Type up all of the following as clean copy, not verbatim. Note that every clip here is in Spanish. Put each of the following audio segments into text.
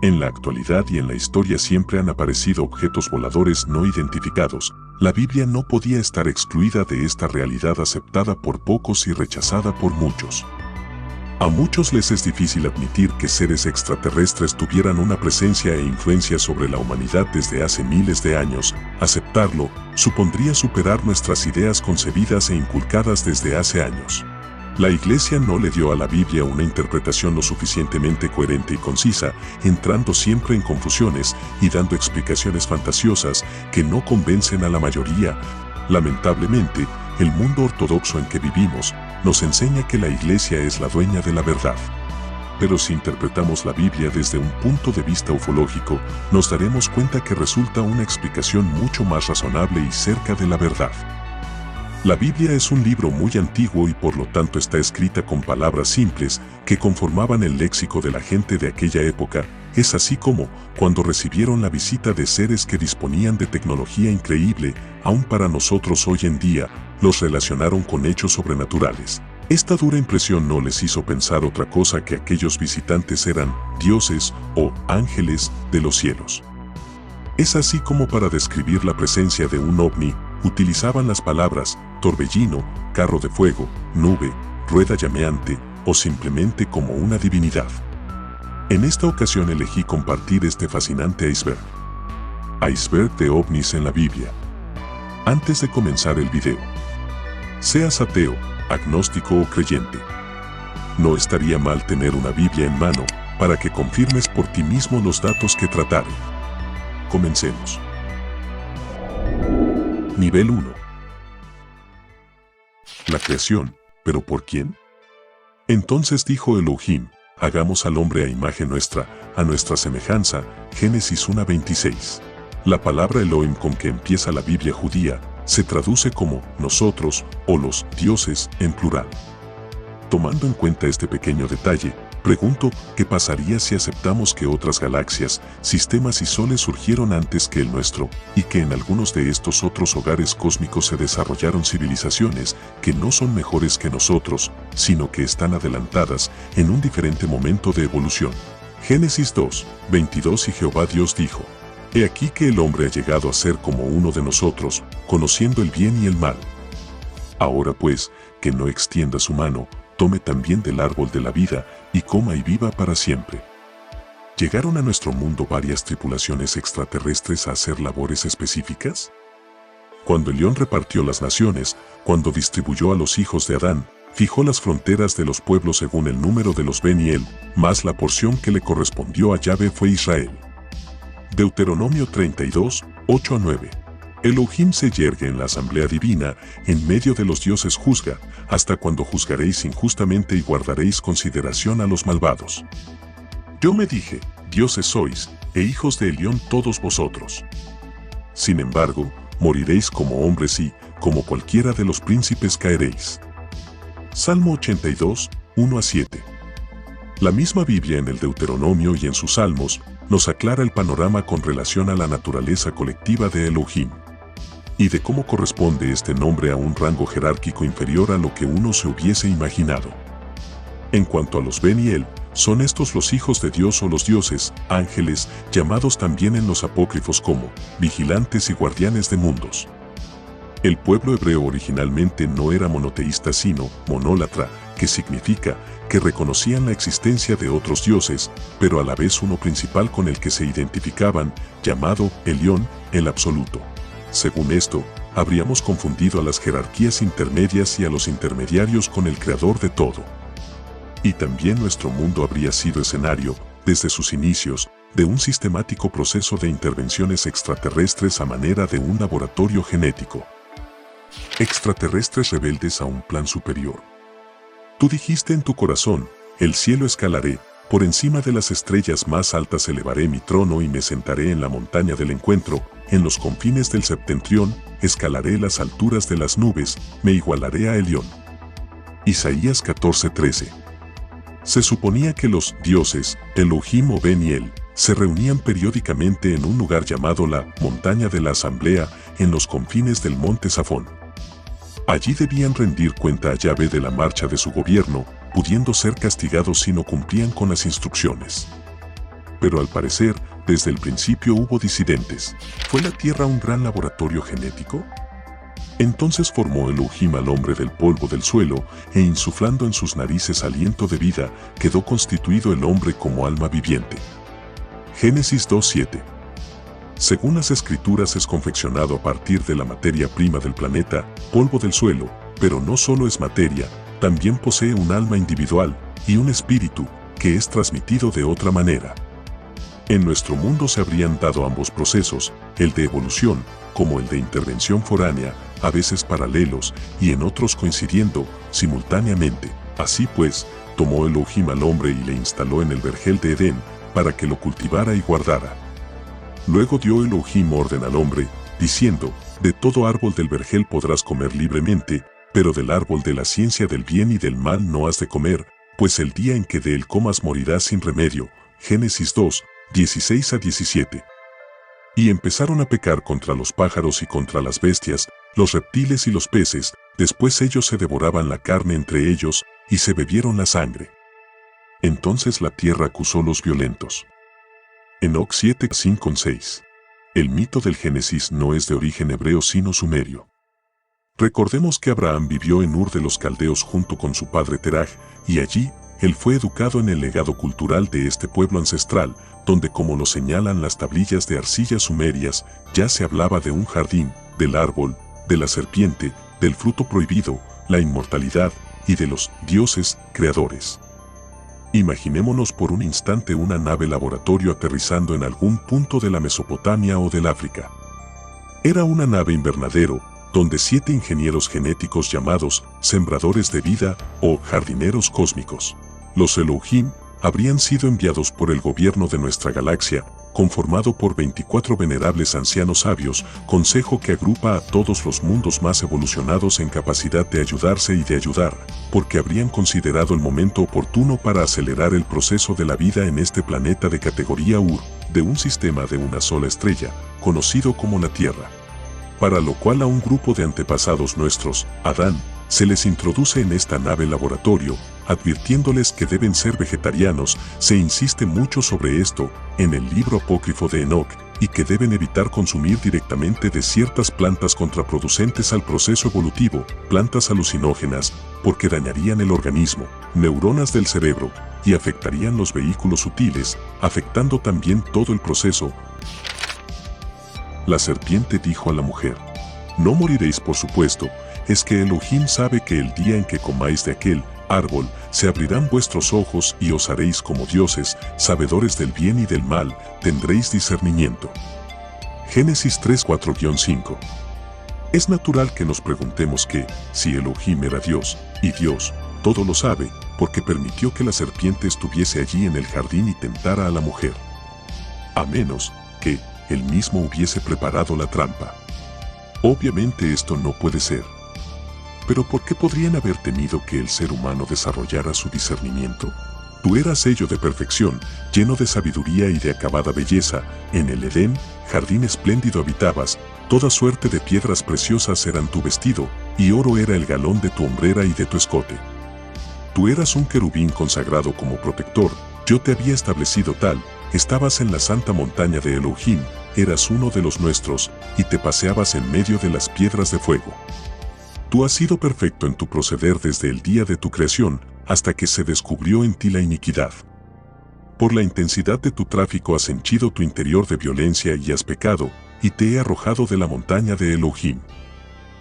En la actualidad y en la historia siempre han aparecido objetos voladores no identificados. La Biblia no podía estar excluida de esta realidad aceptada por pocos y rechazada por muchos. A muchos les es difícil admitir que seres extraterrestres tuvieran una presencia e influencia sobre la humanidad desde hace miles de años. Aceptarlo supondría superar nuestras ideas concebidas e inculcadas desde hace años. La Iglesia no le dio a la Biblia una interpretación lo suficientemente coherente y concisa, entrando siempre en confusiones y dando explicaciones fantasiosas que no convencen a la mayoría. Lamentablemente, el mundo ortodoxo en que vivimos nos enseña que la Iglesia es la dueña de la verdad. Pero si interpretamos la Biblia desde un punto de vista ufológico, nos daremos cuenta que resulta una explicación mucho más razonable y cerca de la verdad. La Biblia es un libro muy antiguo y por lo tanto está escrita con palabras simples que conformaban el léxico de la gente de aquella época. Es así como, cuando recibieron la visita de seres que disponían de tecnología increíble, aún para nosotros hoy en día, los relacionaron con hechos sobrenaturales. Esta dura impresión no les hizo pensar otra cosa que aquellos visitantes eran dioses o ángeles de los cielos. Es así como para describir la presencia de un ovni, utilizaban las palabras torbellino, carro de fuego, nube, rueda llameante o simplemente como una divinidad. En esta ocasión elegí compartir este fascinante iceberg. Iceberg de ovnis en la Biblia. Antes de comenzar el video, seas ateo, agnóstico o creyente, no estaría mal tener una Biblia en mano para que confirmes por ti mismo los datos que trataré. Comencemos. Nivel 1. La creación, ¿pero por quién? Entonces dijo Elohim, hagamos al hombre a imagen nuestra, a nuestra semejanza. Génesis 1:26. La palabra Elohim con que empieza la Biblia judía se traduce como nosotros o los dioses en plural. Tomando en cuenta este pequeño detalle, pregunto, ¿qué pasaría si aceptamos que otras galaxias, sistemas y soles surgieron antes que el nuestro, y que en algunos de estos otros hogares cósmicos se desarrollaron civilizaciones que no son mejores que nosotros, sino que están adelantadas en un diferente momento de evolución? Génesis 2:22. Y Jehová Dios dijo, he aquí que el hombre ha llegado a ser como uno de nosotros, conociendo el bien y el mal. Ahora pues, que no extienda su mano, tome también del árbol de la vida, y coma y viva para siempre. ¿Llegaron a nuestro mundo varias tripulaciones extraterrestres a hacer labores específicas? Cuando Elión repartió las naciones, cuando distribuyó a los hijos de Adán, fijó las fronteras de los pueblos según el número de los Beniel, más la porción que le correspondió a Yahvé fue Israel. Deuteronomio 32:8-9. Elohim se yergue en la asamblea divina, en medio de los dioses juzga, hasta cuando juzgaréis injustamente y guardaréis consideración a los malvados. Yo me dije, dioses sois, e hijos de Elión todos vosotros. Sin embargo, moriréis como hombres y, como cualquiera de los príncipes caeréis. Salmo 82:1-7. La misma Biblia en el Deuteronomio y en sus salmos, nos aclara el panorama con relación a la naturaleza colectiva de Elohim, y de cómo corresponde este nombre a un rango jerárquico inferior a lo que uno se hubiese imaginado. En cuanto a los Beniel, son estos los hijos de Dios o los dioses, ángeles, llamados también en los apócrifos como vigilantes y guardianes de mundos. El pueblo hebreo originalmente no era monoteísta sino monólatra, que significa que reconocían la existencia de otros dioses, pero a la vez uno principal con el que se identificaban, llamado Elión, el absoluto. Según esto, habríamos confundido a las jerarquías intermedias y a los intermediarios con el creador de todo. Y también nuestro mundo habría sido escenario, desde sus inicios, de un sistemático proceso de intervenciones extraterrestres a manera de un laboratorio genético. Extraterrestres rebeldes a un plan superior. Tú dijiste en tu corazón, el cielo escalaré, por encima de las estrellas más altas elevaré mi trono y me sentaré en la montaña del encuentro, en los confines del septentrión, escalaré las alturas de las nubes, me igualaré a Elión. Isaías 14:13. Se suponía que los dioses, Elohim o Beniel, se reunían periódicamente en un lugar llamado la Montaña de la Asamblea, en los confines del monte Safón. Allí debían rendir cuenta a Yahvé de la marcha de su gobierno, pudiendo ser castigados si no cumplían con las instrucciones. pero al parecer, desde el principio hubo disidentes. ¿Fue la Tierra un gran laboratorio genético? Entonces formó Elohim al hombre del polvo del suelo, e insuflando en sus narices aliento de vida, quedó constituido el hombre como alma viviente. Génesis 2:7. Según las escrituras es confeccionado a partir de la materia prima del planeta, polvo del suelo, pero no solo es materia, también posee un alma individual y un espíritu, que es transmitido de otra manera. En nuestro mundo se habrían dado ambos procesos, el de evolución, como el de intervención foránea, a veces paralelos y en otros coincidiendo simultáneamente. Así pues, tomó Elohim al hombre y le instaló en el vergel de Edén, para que lo cultivara y guardara. Luego dio Elohim orden al hombre, diciendo, de todo árbol del vergel podrás comer libremente, pero del árbol de la ciencia del bien y del mal no has de comer, pues el día en que de él comas morirás sin remedio. Génesis 2, 16-17. Y empezaron a pecar contra los pájaros y contra las bestias, los reptiles y los peces, después ellos se devoraban la carne entre ellos, y se bebieron la sangre. Entonces la tierra acusó los violentos. Enoc 7:5-6. El mito del Génesis no es de origen hebreo sino sumerio. Recordemos que Abraham vivió en Ur de los Caldeos junto con su padre Teraj, y allí, él fue educado en el legado cultural de este pueblo ancestral, donde como lo señalan las tablillas de arcilla sumerias, ya se hablaba de un jardín, del árbol, de la serpiente, del fruto prohibido, la inmortalidad, y de los dioses creadores. Imaginémonos por un instante una nave laboratorio aterrizando en algún punto de la Mesopotamia o del África. Era una nave invernadero, donde 7 ingenieros genéticos llamados sembradores de vida o jardineros cósmicos, los Elohim, habrían sido enviados por el gobierno de nuestra galaxia, conformado por 24 venerables ancianos sabios, consejo que agrupa a todos los mundos más evolucionados en capacidad de ayudarse y de ayudar, porque habrían considerado el momento oportuno para acelerar el proceso de la vida en este planeta de categoría Ur, de un sistema de una sola estrella, conocido como la Tierra. Para lo cual a un grupo de antepasados nuestros, Adán, se les introduce en esta nave laboratorio, advirtiéndoles que deben ser vegetarianos. Se insiste mucho sobre esto en el libro apócrifo de Enoc, y que deben evitar consumir directamente de ciertas plantas contraproducentes al proceso evolutivo, plantas alucinógenas, porque dañarían el organismo, neuronas del cerebro, y afectarían los vehículos sutiles, afectando también todo el proceso. La serpiente dijo a la mujer: no moriréis por supuesto, es que Elohim sabe que el día en que comáis de aquel árbol, se abrirán vuestros ojos y os haréis como dioses, sabedores del bien y del mal, tendréis discernimiento. Génesis 3:4-5. Es natural que nos preguntemos que, si Elohim era Dios, y Dios, todo lo sabe, porque permitió que la serpiente estuviese allí en el jardín y tentara a la mujer. A menos que él mismo hubiese preparado la trampa. Obviamente esto no puede ser. ¿Pero por qué podrían haber temido que el ser humano desarrollara su discernimiento? Tú eras sello de perfección, lleno de sabiduría y de acabada belleza. En el Edén, jardín espléndido habitabas, toda suerte de piedras preciosas eran tu vestido, y oro era el galón de tu hombrera y de tu escote. Tú eras un querubín consagrado como protector, yo te había establecido tal, estabas en la santa montaña de Elohim, eras uno de los nuestros, y te paseabas en medio de las piedras de fuego. Tú has sido perfecto en tu proceder desde el día de tu creación, hasta que se descubrió en ti la iniquidad. Por la intensidad de tu tráfico has henchido tu interior de violencia y has pecado, y te he arrojado de la montaña de Elohim.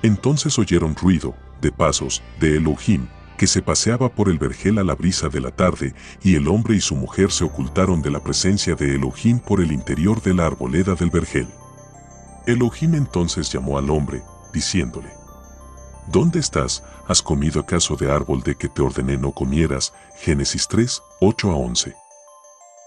Entonces oyeron ruido, de pasos, de Elohim, que se paseaba por el vergel a la brisa de la tarde, y el hombre y su mujer se ocultaron de la presencia de Elohim por el interior de la arboleda del vergel. Elohim entonces llamó al hombre, diciéndole: ¿dónde estás? ¿Has comido acaso de árbol de que te ordené no comieras? Génesis 3, 8-11.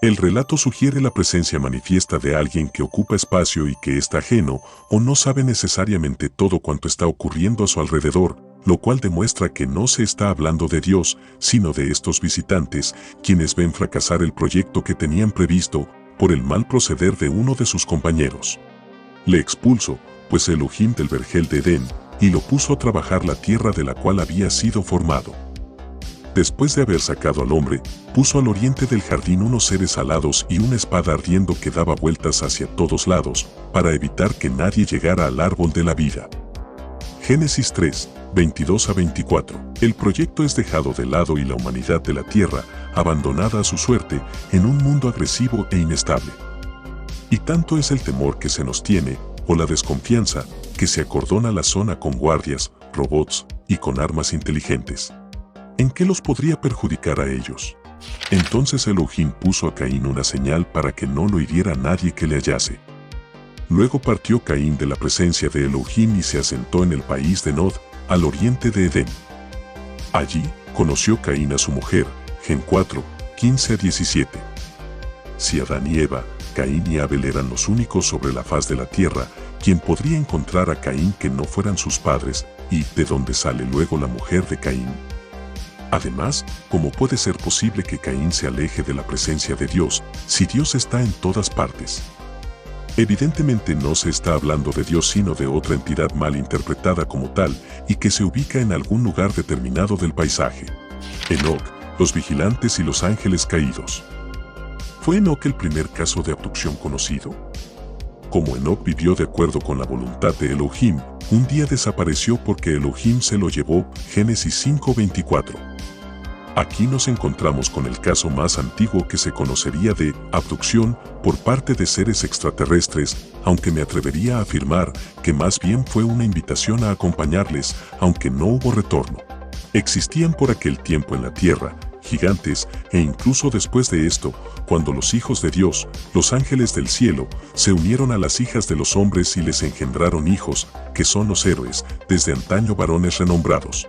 El relato sugiere la presencia manifiesta de alguien que ocupa espacio y que está ajeno o no sabe necesariamente todo cuanto está ocurriendo a su alrededor, lo cual demuestra que no se está hablando de Dios, sino de estos visitantes, quienes ven fracasar el proyecto que tenían previsto por el mal proceder de uno de sus compañeros. Le expulsó, pues, Elohim del vergel de Edén, y lo puso a trabajar la tierra de la cual había sido formado. Después de haber sacado al hombre, puso al oriente del jardín unos seres alados y una espada ardiendo que daba vueltas hacia todos lados, para evitar que nadie llegara al árbol de la vida. Génesis 3, 22 a 24. El proyecto es dejado de lado y la humanidad de la tierra, abandonada a su suerte, en un mundo agresivo e inestable. Y tanto es el temor que se nos tiene, o la desconfianza, que se acordona la zona con guardias, robots y con armas inteligentes. ¿En qué los podría perjudicar a ellos? Entonces Elohim puso a Caín una señal para que no lo hiriera nadie que le hallase. Luego partió Caín de la presencia de Elohim y se asentó en el país de Nod, al oriente de Edén. Allí conoció Caín a su mujer, Gen 4, 15 a 17. Si Adán y Eva, Caín y Abel eran los únicos sobre la faz de la tierra, ¿quién podría encontrar a Caín que no fueran sus padres, y de dónde sale luego la mujer de Caín? Además, ¿cómo puede ser posible que Caín se aleje de la presencia de Dios, si Dios está en todas partes? Evidentemente no se está hablando de Dios sino de otra entidad mal interpretada como tal y que se ubica en algún lugar determinado del paisaje. Enoc, los vigilantes y los ángeles caídos. ¿Fue Enoc el primer caso de abducción conocido? Como Enoc vivió de acuerdo con la voluntad de Elohim, un día desapareció porque Elohim se lo llevó, Génesis 5:24. Aquí nos encontramos con el caso más antiguo que se conocería de abducción por parte de seres extraterrestres, aunque me atrevería a afirmar que más bien fue una invitación a acompañarles, aunque no hubo retorno. Existían por aquel tiempo en la tierra gigantes, e incluso después de esto, cuando los hijos de Dios, los ángeles del cielo, se unieron a las hijas de los hombres y les engendraron hijos, que son los héroes, desde antaño varones renombrados.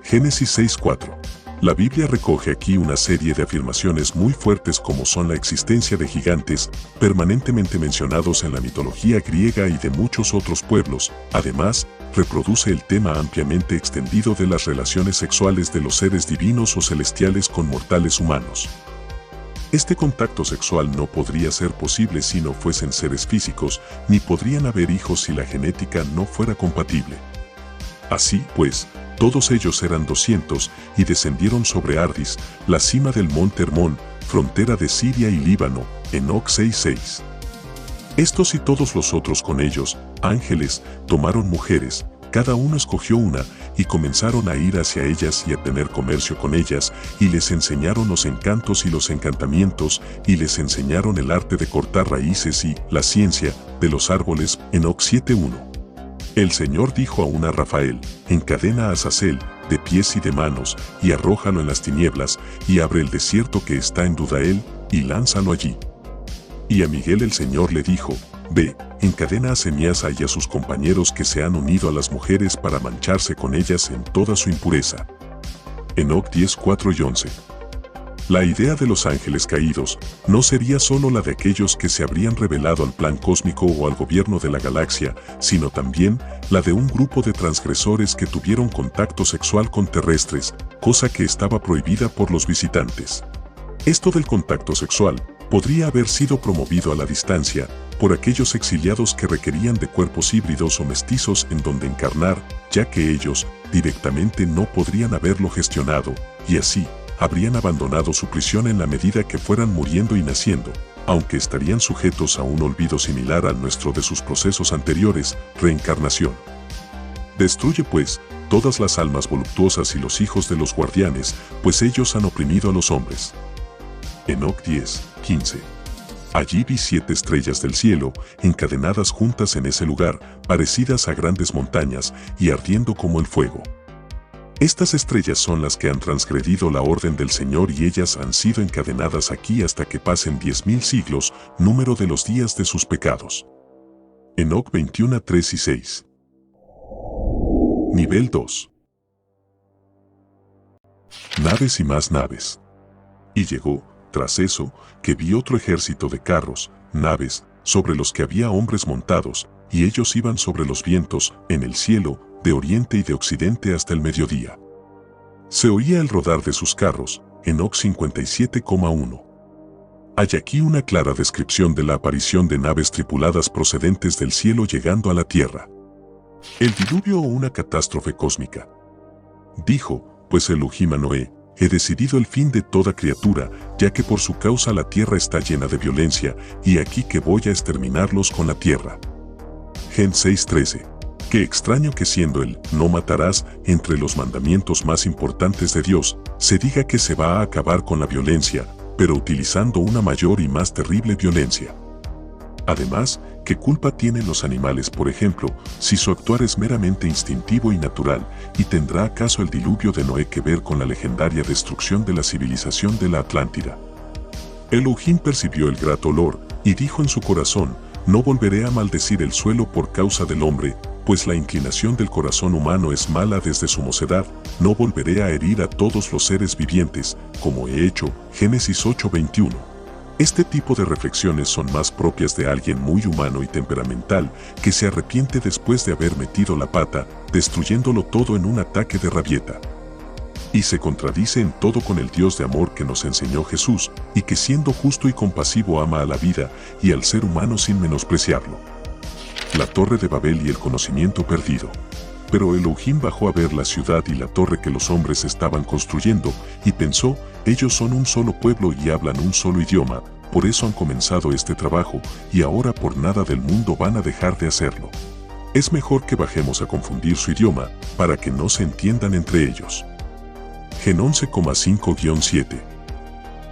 Génesis 6:4. La Biblia recoge aquí una serie de afirmaciones muy fuertes como son la existencia de gigantes, permanentemente mencionados en la mitología griega y de muchos otros pueblos. Además, reproduce el tema ampliamente extendido de las relaciones sexuales de los seres divinos o celestiales con mortales humanos. Este contacto sexual no podría ser posible si no fuesen seres físicos, ni podrían haber hijos si la genética no fuera compatible. Así pues, todos ellos eran 200 y descendieron sobre Ardis, la cima del monte Hermón, frontera de Siria y Líbano, Enoc 6:6. Estos y todos los otros con ellos, ángeles, tomaron mujeres, cada uno escogió una, y comenzaron a ir hacia ellas y a tener comercio con ellas, y les enseñaron los encantos y los encantamientos, y les enseñaron el arte de cortar raíces y la ciencia de los árboles, Enoc 7:1. El Señor dijo aún a Rafael, encadena a Azazel, de pies y de manos, y arrójalo en las tinieblas, y abre el desierto que está en Dudael, y lánzalo allí. Y a Miguel el Señor le dijo, ve, encadena a Semiasa y a sus compañeros que se han unido a las mujeres para mancharse con ellas en toda su impureza. Enoc 10:4 y 11. La idea de los ángeles caídos no sería solo la de aquellos que se habrían revelado al plan cósmico o al gobierno de la galaxia, sino también la de un grupo de transgresores que tuvieron contacto sexual con terrestres, cosa que estaba prohibida por los visitantes. Esto del contacto sexual podría haber sido promovido a la distancia por aquellos exiliados que requerían de cuerpos híbridos o mestizos en donde encarnar, ya que ellos directamente no podrían haberlo gestionado, y así habrían abandonado su prisión en la medida que fueran muriendo y naciendo, aunque estarían sujetos a un olvido similar al nuestro de sus procesos anteriores, reencarnación. Destruye pues todas las almas voluptuosas y los hijos de los guardianes, pues ellos han oprimido a los hombres. Enoc 10:15. Allí vi 7 estrellas del cielo, encadenadas juntas en ese lugar, parecidas a grandes montañas, y ardiendo como el fuego. Estas estrellas son las que han transgredido la orden del Señor y ellas han sido encadenadas aquí hasta que pasen 10.000 siglos, número de los días de sus pecados. Enoc 21:3 y 6. Nivel 2. Naves y más naves. Y llegó, tras eso, que vi otro ejército de carros, naves, sobre los que había hombres montados, y ellos iban sobre los vientos, en el cielo, de oriente y de occidente hasta el mediodía. Se oía el rodar de sus carros, Enoc 57,1. Hay aquí una clara descripción de la aparición de naves tripuladas procedentes del cielo llegando a la tierra. El diluvio o una catástrofe cósmica. Dijo, pues Elohim a Noé, he decidido el fin de toda criatura, ya que por su causa la tierra está llena de violencia, y aquí que voy a exterminarlos con la tierra. Gen 6:13. Qué extraño que siendo el no matarás entre los mandamientos más importantes de Dios, se diga que se va a acabar con la violencia, pero utilizando una mayor y más terrible violencia. Además, ¿qué culpa tienen los animales, por ejemplo, si su actuar es meramente instintivo y natural, y tendrá acaso el diluvio de Noé que ver con la legendaria destrucción de la civilización de la Atlántida? Elohim percibió el grato olor, y dijo en su corazón, no volveré a maldecir el suelo por causa del hombre, pues la inclinación del corazón humano es mala desde su mocedad, no volveré a herir a todos los seres vivientes, como he hecho. Génesis 8:21. Este tipo de reflexiones son más propias de alguien muy humano y temperamental, que se arrepiente después de haber metido la pata, destruyéndolo todo en un ataque de rabieta. Y se contradice en todo con el Dios de amor que nos enseñó Jesús, y que siendo justo y compasivo ama a la vida y al ser humano sin menospreciarlo. La Torre de Babel y el conocimiento perdido. Pero Elohim bajó a ver la ciudad y la torre que los hombres estaban construyendo, y pensó, ellos son un solo pueblo y hablan un solo idioma, por eso han comenzado este trabajo, y ahora por nada del mundo van a dejar de hacerlo. Es mejor que bajemos a confundir su idioma, para que no se entiendan entre ellos. Gen 11,5-7.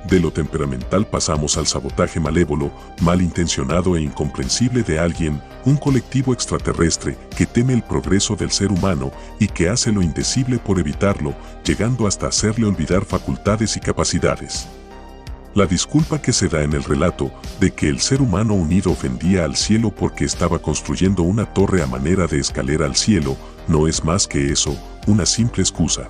De lo temperamental pasamos al sabotaje malévolo, malintencionado e incomprensible de alguien, un colectivo extraterrestre que teme el progreso del ser humano y que hace lo indecible por evitarlo, llegando hasta hacerle olvidar facultades y capacidades. La disculpa que se da en el relato de que el ser humano unido ofendía al cielo porque estaba construyendo una torre a manera de escalera al cielo, no es más que eso, una simple excusa.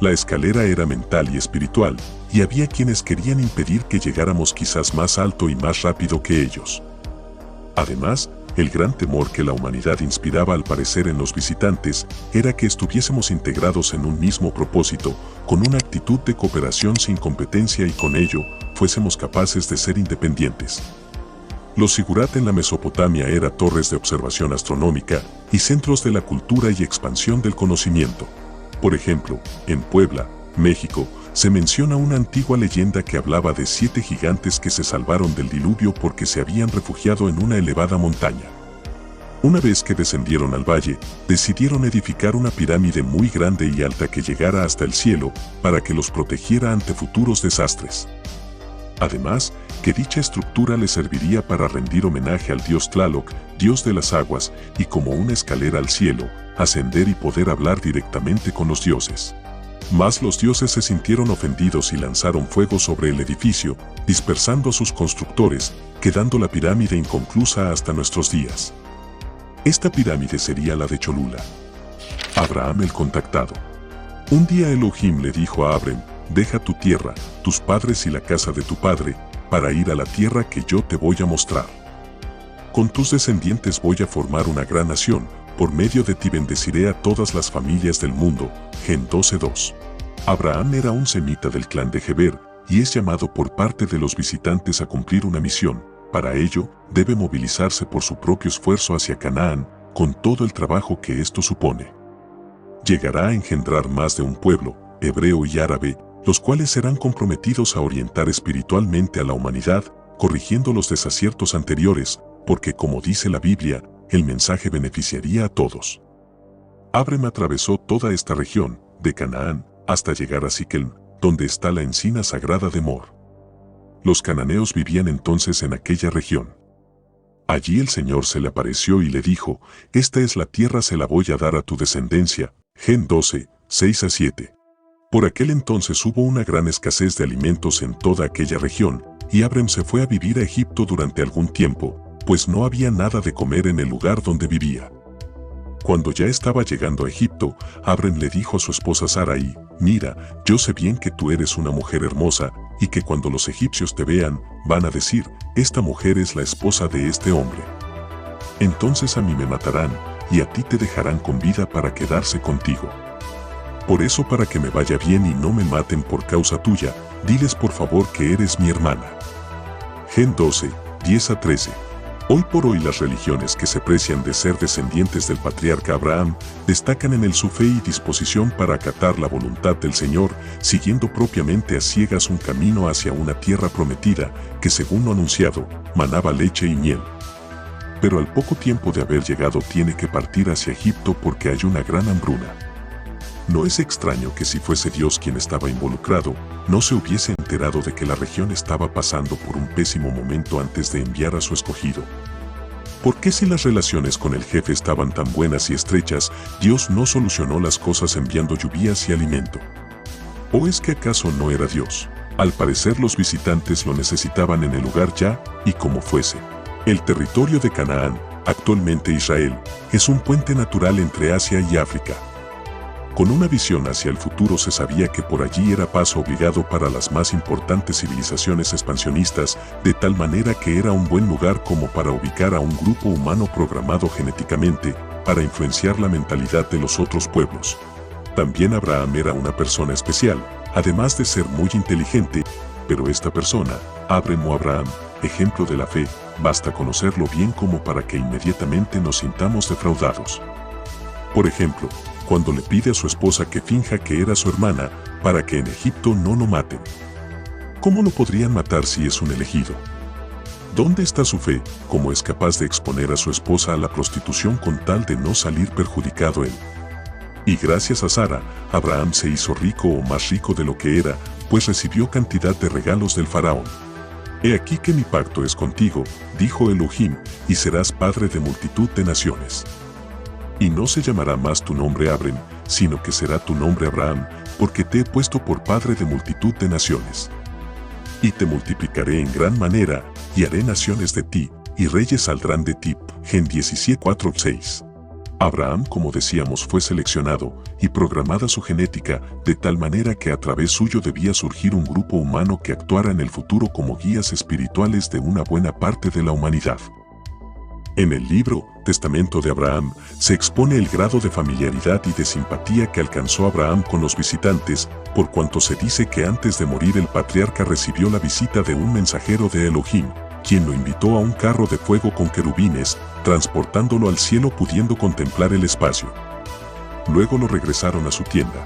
La escalera era mental y espiritual, y había quienes querían impedir que llegáramos quizás más alto y más rápido que ellos. Además, el gran temor que la humanidad inspiraba al parecer en los visitantes era que estuviésemos integrados en un mismo propósito, con una actitud de cooperación sin competencia y con ello, fuésemos capaces de ser independientes. Los Sigurat en la Mesopotamia eran torres de observación astronómica y centros de la cultura y expansión del conocimiento. Por ejemplo, en Puebla, México, se menciona una antigua leyenda que hablaba de 7 gigantes que se salvaron del diluvio porque se habían refugiado en una elevada montaña. Una vez que descendieron al valle, decidieron edificar una pirámide muy grande y alta que llegara hasta el cielo para que los protegiera ante futuros desastres. Además, que dicha estructura les serviría para rendir homenaje al dios Tlaloc, dios de las aguas, y como una escalera al cielo, ascender y poder hablar directamente con los dioses. Mas los dioses se sintieron ofendidos y lanzaron fuego sobre el edificio, dispersando a sus constructores, quedando la pirámide inconclusa hasta nuestros días. Esta pirámide sería la de Cholula. Abraham el contactado. Un día Elohim le dijo a Abraham, deja tu tierra, tus padres y la casa de tu padre, para ir a la tierra que yo te voy a mostrar. Con tus descendientes voy a formar una gran nación, por medio de ti bendeciré a todas las familias del mundo. Gen 12:2. Abraham era un semita del clan de Heber, y es llamado por parte de los visitantes a cumplir una misión. Para ello, debe movilizarse por su propio esfuerzo hacia Canaán, con todo el trabajo que esto supone. Llegará a engendrar más de un pueblo, hebreo y árabe, los cuales serán comprometidos a orientar espiritualmente a la humanidad, corrigiendo los desaciertos anteriores, porque como dice la Biblia, el mensaje beneficiaría a todos. Abraham atravesó toda esta región, de Canaán, hasta llegar a Siquem, donde está la encina sagrada de Mor. Los cananeos vivían entonces en aquella región. Allí el Señor se le apareció y le dijo, esta es la tierra, se la voy a dar a tu descendencia. Gen 12, 6-7. Por aquel entonces hubo una gran escasez de alimentos en toda aquella región, y Abraham se fue a vivir a Egipto durante algún tiempo, pues no había nada de comer en el lugar donde vivía. Cuando ya estaba llegando a Egipto, Abraham le dijo a su esposa Sarai, mira, yo sé bien que tú eres una mujer hermosa, y que cuando los egipcios te vean, van a decir, esta mujer es la esposa de este hombre. Entonces a mí me matarán, y a ti te dejarán con vida para quedarse contigo. Por eso, para que me vaya bien y no me maten por causa tuya, diles por favor que eres mi hermana. Gen 12, 10-13. Hoy por hoy las religiones que se precian de ser descendientes del patriarca Abraham destacan en su fe y disposición para acatar la voluntad del Señor, siguiendo propiamente a ciegas un camino hacia una tierra prometida que, según lo anunciado, manaba leche y miel. Pero al poco tiempo de haber llegado tiene que partir hacia Egipto porque hay una gran hambruna. No es extraño que si fuese Dios quien estaba involucrado, no se hubiese enterado de que la región estaba pasando por un pésimo momento antes de enviar a su escogido. ¿Por qué si las relaciones con el jefe estaban tan buenas y estrechas, Dios no solucionó las cosas enviando lluvias y alimento? ¿O es que acaso no era Dios? Al parecer los visitantes lo necesitaban en el lugar ya, y como fuese. El territorio de Canaán, actualmente Israel, es un puente natural entre Asia y África. Con una visión hacia el futuro se sabía que por allí era paso obligado para las más importantes civilizaciones expansionistas, de tal manera que era un buen lugar como para ubicar a un grupo humano programado genéticamente para influenciar la mentalidad de los otros pueblos. También Abraham era una persona especial, además de ser muy inteligente, pero esta persona, Abraham o Abraham, ejemplo de la fe, basta conocerlo bien como para que inmediatamente nos sintamos defraudados. Por ejemplo, cuando le pide a su esposa que finja que era su hermana para que en Egipto no lo maten. ¿Cómo lo podrían matar si es un elegido? ¿Dónde está su fe? ¿Cómo es capaz de exponer a su esposa a la prostitución con tal de no salir perjudicado él? Y gracias a Sara, Abraham se hizo rico o más rico de lo que era, pues recibió cantidad de regalos del faraón. He aquí que mi pacto es contigo, dijo Elohim, y serás padre de multitud de naciones. Y no se llamará más tu nombre Abraham, sino que será tu nombre Abraham, porque te he puesto por padre de multitud de naciones. Y te multiplicaré en gran manera, y haré naciones de ti, y reyes saldrán de ti. Gen 17:4-6. Abraham, como decíamos, fue seleccionado y programada su genética, de tal manera que a través suyo debía surgir un grupo humano que actuara en el futuro como guías espirituales de una buena parte de la humanidad. En el libro Testamento de Abraham se expone el grado de familiaridad y de simpatía que alcanzó Abraham con los visitantes, por cuanto se dice que antes de morir el patriarca recibió la visita de un mensajero de Elohim, quien lo invitó a un carro de fuego con querubines, transportándolo al cielo pudiendo contemplar el espacio. Luego lo regresaron a su tienda.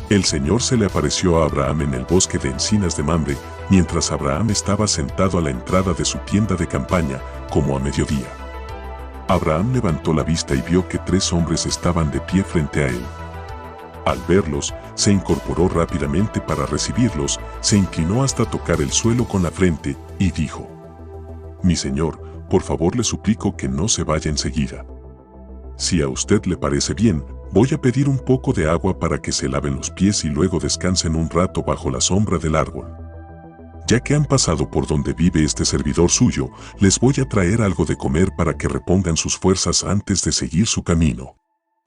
El Señor se le apareció a Abraham en el bosque de encinas de Mamre, mientras Abraham estaba sentado a la entrada de su tienda de campaña, como a mediodía. Abraham levantó la vista y vio que 3 hombres estaban de pie frente a él. Al verlos, se incorporó rápidamente para recibirlos, se inclinó hasta tocar el suelo con la frente, y dijo: «Mi señor, por favor le suplico que no se vaya enseguida. Si a usted le parece bien, voy a pedir un poco de agua para que se laven los pies y luego descansen un rato bajo la sombra del árbol. Ya que han pasado por donde vive este servidor suyo, les voy a traer algo de comer para que repongan sus fuerzas antes de seguir su camino».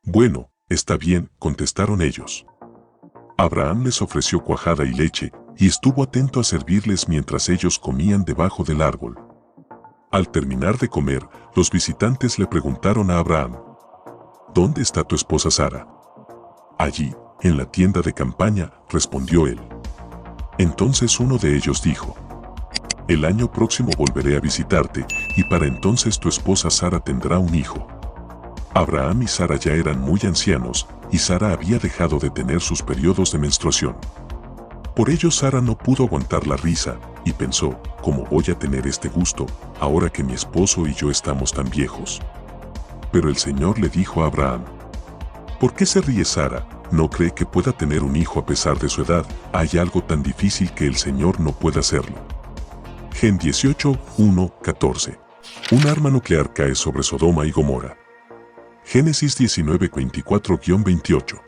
«Bueno, está bien», contestaron ellos. Abraham les ofreció cuajada y leche, y estuvo atento a servirles mientras ellos comían debajo del árbol. Al terminar de comer, los visitantes le preguntaron a Abraham: «¿Dónde está tu esposa Sara?» «Allí, en la tienda de campaña», respondió él. Entonces uno de ellos dijo: «El año próximo volveré a visitarte, y para entonces tu esposa Sara tendrá un hijo». Abraham y Sara ya eran muy ancianos, y Sara había dejado de tener sus periodos de menstruación. Por ello Sara no pudo aguantar la risa, y pensó: «¿Cómo voy a tener este gusto, ahora que mi esposo y yo estamos tan viejos?». Pero el Señor le dijo a Abraham: «¿Por qué se ríe Sara? ¿No cree que pueda tener un hijo a pesar de su edad? ¿Hay algo tan difícil que el Señor no pueda hacerlo?». Gen 18:1-14. Un arma nuclear cae sobre Sodoma y Gomorra. Génesis 19:24-28.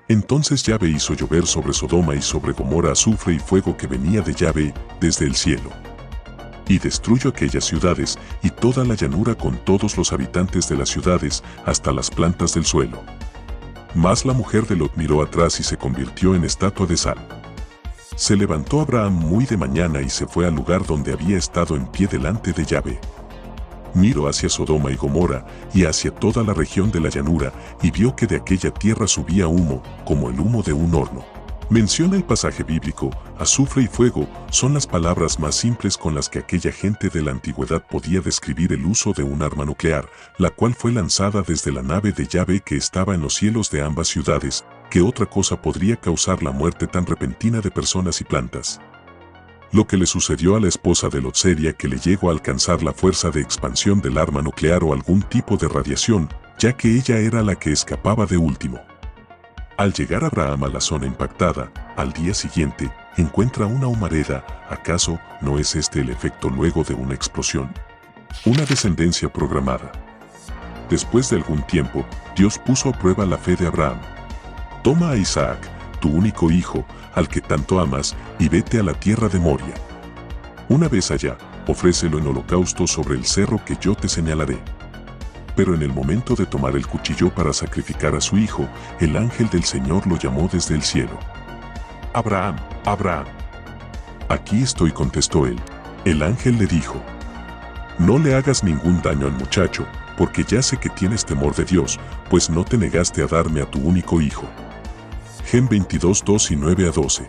Entonces Yahvé hizo llover sobre Sodoma y sobre Gomorra azufre y fuego que venía de Yahvé desde el cielo. Y destruyó aquellas ciudades y toda la llanura con todos los habitantes de las ciudades hasta las plantas del suelo. Mas la mujer de Lot miró atrás y se convirtió en estatua de sal. Se levantó Abraham muy de mañana y se fue al lugar donde había estado en pie delante de Yahvé. Miró hacia Sodoma y Gomorra y hacia toda la región de la llanura y vio que de aquella tierra subía humo, como el humo de un horno. Menciona el pasaje bíblico, azufre y fuego son las palabras más simples con las que aquella gente de la antigüedad podía describir el uso de un arma nuclear, la cual fue lanzada desde la nave de Yahvé que estaba en los cielos de ambas ciudades. ¿Qué otra cosa podría causar la muerte tan repentina de personas y plantas? Lo que le sucedió a la esposa de Lot sería que le llegó a alcanzar la fuerza de expansión del arma nuclear o algún tipo de radiación, ya que ella era la que escapaba de último. Al llegar Abraham a la zona impactada, al día siguiente, encuentra una humareda. ¿Acaso no es este el efecto luego de una explosión? Una descendencia programada. Después de algún tiempo, Dios puso a prueba la fe de Abraham. Toma a Isaac, tu único hijo, al que tanto amas, y vete a la tierra de Moria. Una vez allá, ofrécelo en holocausto sobre el cerro que yo te señalaré. Pero en el momento de tomar el cuchillo para sacrificar a su hijo, el ángel del Señor lo llamó desde el cielo. «Abraham, Abraham». «Aquí estoy», contestó él. El ángel le dijo: «No le hagas ningún daño al muchacho, porque ya sé que tienes temor de Dios, pues no te negaste a darme a tu único hijo». Gen 22, 2 y 9 a 12.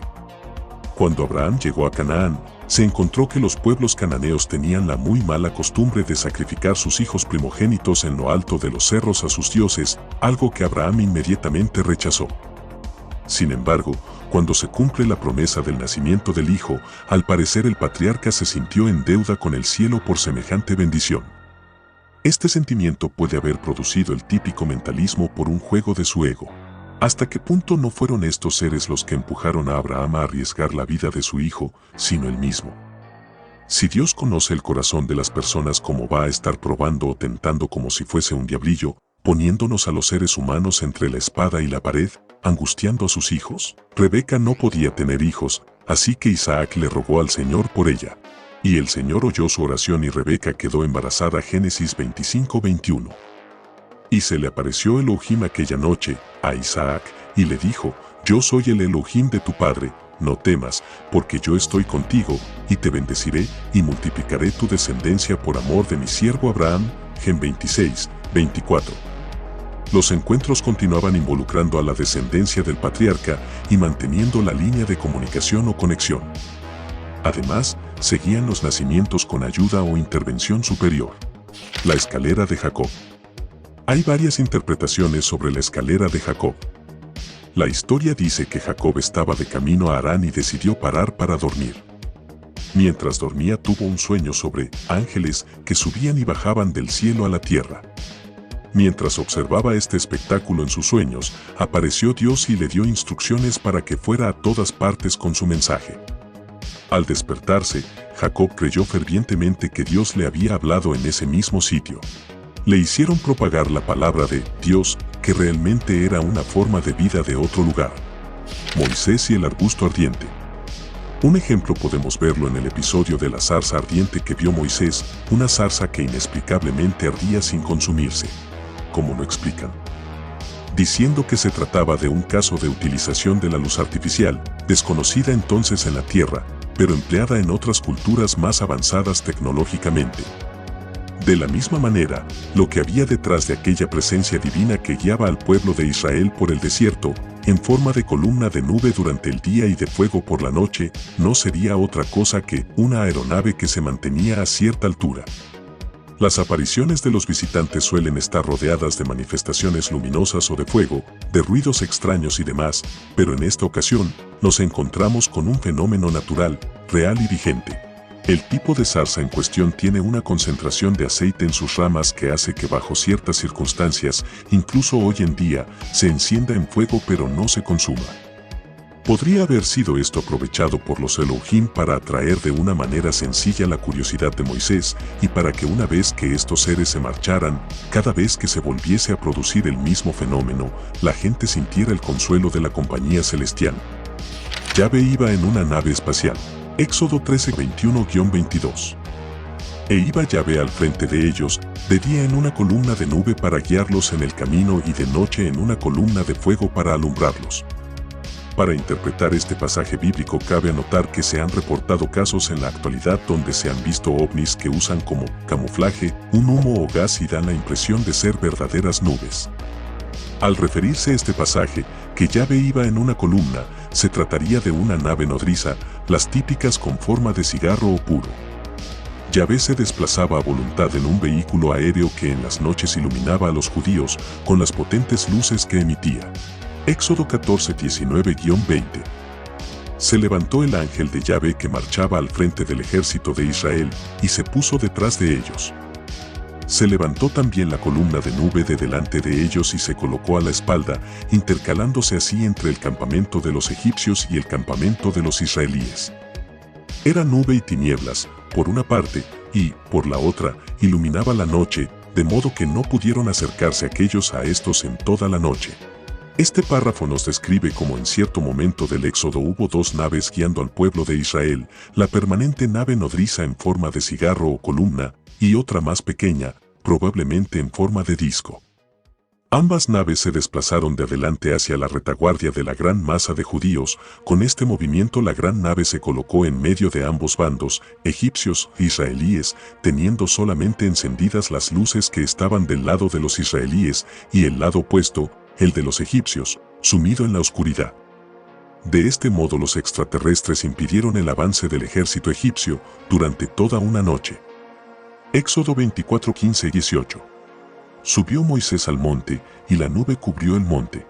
Cuando Abraham llegó a Canaán, se encontró que los pueblos cananeos tenían la muy mala costumbre de sacrificar sus hijos primogénitos en lo alto de los cerros a sus dioses, algo que Abraham inmediatamente rechazó. Sin embargo, cuando se cumple la promesa del nacimiento del hijo, al parecer el patriarca se sintió en deuda con el cielo por semejante bendición. Este sentimiento puede haber producido el típico mentalismo por un juego de su ego. ¿Hasta qué punto no fueron estos seres los que empujaron a Abraham a arriesgar la vida de su hijo, sino él mismo? Si Dios conoce el corazón de las personas, ¿cómo va a estar probando o tentando como si fuese un diablillo, poniéndonos a los seres humanos entre la espada y la pared, angustiando a sus hijos? Rebeca no podía tener hijos, así que Isaac le rogó al Señor por ella. Y el Señor oyó su oración y Rebeca quedó embarazada. Génesis 25, 21. Y se le apareció Elohim aquella noche a Isaac y le dijo: «Yo soy el Elohim de tu padre, no temas, porque yo estoy contigo, y te bendeciré, y multiplicaré tu descendencia por amor de mi siervo Abraham». Gen 26, 24. Los encuentros continuaban involucrando a la descendencia del patriarca y manteniendo la línea de comunicación o conexión. Además, seguían los nacimientos con ayuda o intervención superior. La escalera de Jacob. Hay varias interpretaciones sobre la escalera de Jacob. La historia dice que Jacob estaba de camino a Harán y decidió parar para dormir. Mientras dormía tuvo un sueño sobre ángeles que subían y bajaban del cielo a la tierra. Mientras observaba este espectáculo en sus sueños, apareció Dios y le dio instrucciones para que fuera a todas partes con su mensaje. Al despertarse, Jacob creyó fervientemente que Dios le había hablado en ese mismo sitio. Le hicieron propagar la palabra de Dios, que realmente era una forma de vida de otro lugar. Moisés y el arbusto ardiente. Un ejemplo podemos verlo en el episodio de la zarza ardiente que vio Moisés, una zarza que inexplicablemente ardía sin consumirse. ¿Cómo lo explican? Diciendo que se trataba de un caso de utilización de la luz artificial, desconocida entonces en la Tierra, pero empleada en otras culturas más avanzadas tecnológicamente. De la misma manera, lo que había detrás de aquella presencia divina que guiaba al pueblo de Israel por el desierto, en forma de columna de nube durante el día y de fuego por la noche, no sería otra cosa que una aeronave que se mantenía a cierta altura. Las apariciones de los visitantes suelen estar rodeadas de manifestaciones luminosas o de fuego, de ruidos extraños y demás, pero en esta ocasión, nos encontramos con un fenómeno natural, real y vigente. El tipo de zarza en cuestión tiene una concentración de aceite en sus ramas que hace que bajo ciertas circunstancias, incluso hoy en día, se encienda en fuego pero no se consuma. ¿Podría haber sido esto aprovechado por los Elohim para atraer de una manera sencilla la curiosidad de Moisés y para que una vez que estos seres se marcharan, cada vez que se volviese a producir el mismo fenómeno, la gente sintiera el consuelo de la compañía celestial? Yahvé iba en una nave espacial. Éxodo 13, 21-22. E iba Yahvé al frente de ellos, de día en una columna de nube para guiarlos en el camino y de noche en una columna de fuego para alumbrarlos. Para interpretar este pasaje bíblico cabe anotar que se han reportado casos en la actualidad donde se han visto ovnis que usan como camuflaje un humo o gas y dan la impresión de ser verdaderas nubes. Al referirse a este pasaje, que Yahvé iba en una columna, se trataría de una nave nodriza, las típicas con forma de cigarro o puro. Yahvé se desplazaba a voluntad en un vehículo aéreo que en las noches iluminaba a los judíos con las potentes luces que emitía. Éxodo 14:19-20. Se levantó el ángel de Yahvé que marchaba al frente del ejército de Israel y se puso detrás de ellos. Se levantó también la columna de nube de delante de ellos y se colocó a la espalda, intercalándose así entre el campamento de los egipcios y el campamento de los israelíes. Era nube y tinieblas, por una parte, y, por la otra, iluminaba la noche, de modo que no pudieron acercarse aquellos a estos en toda la noche. Este párrafo nos describe cómo en cierto momento del Éxodo hubo dos naves guiando al pueblo de Israel, la permanente nave nodriza en forma de cigarro o columna, y otra más pequeña, probablemente en forma de disco. Ambas naves se desplazaron de adelante hacia la retaguardia de la gran masa de judíos. Con este movimiento la gran nave se colocó en medio de ambos bandos, egipcios e israelíes, teniendo solamente encendidas las luces que estaban del lado de los israelíes y el lado opuesto, el de los egipcios, sumido en la oscuridad. De este modo los extraterrestres impidieron el avance del ejército egipcio durante toda una noche. Éxodo 24:15-18. Subió Moisés al monte, y la nube cubrió el monte.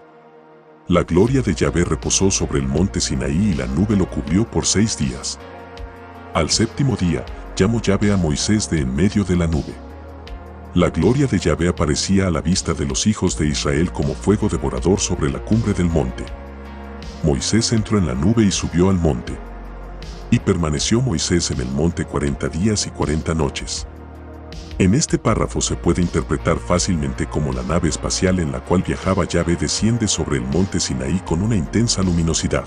La gloria de Yahvé reposó sobre el monte Sinaí y la nube lo cubrió por 6 días. Al séptimo día, llamó Yahvé a Moisés de en medio de la nube. La gloria de Yahvé aparecía a la vista de los hijos de Israel como fuego devorador sobre la cumbre del monte. Moisés entró en la nube y subió al monte. Y permaneció Moisés en el monte 40 días y 40 noches. En este párrafo se puede interpretar fácilmente como la nave espacial en la cual viajaba Yahvé desciende sobre el monte Sinaí con una intensa luminosidad.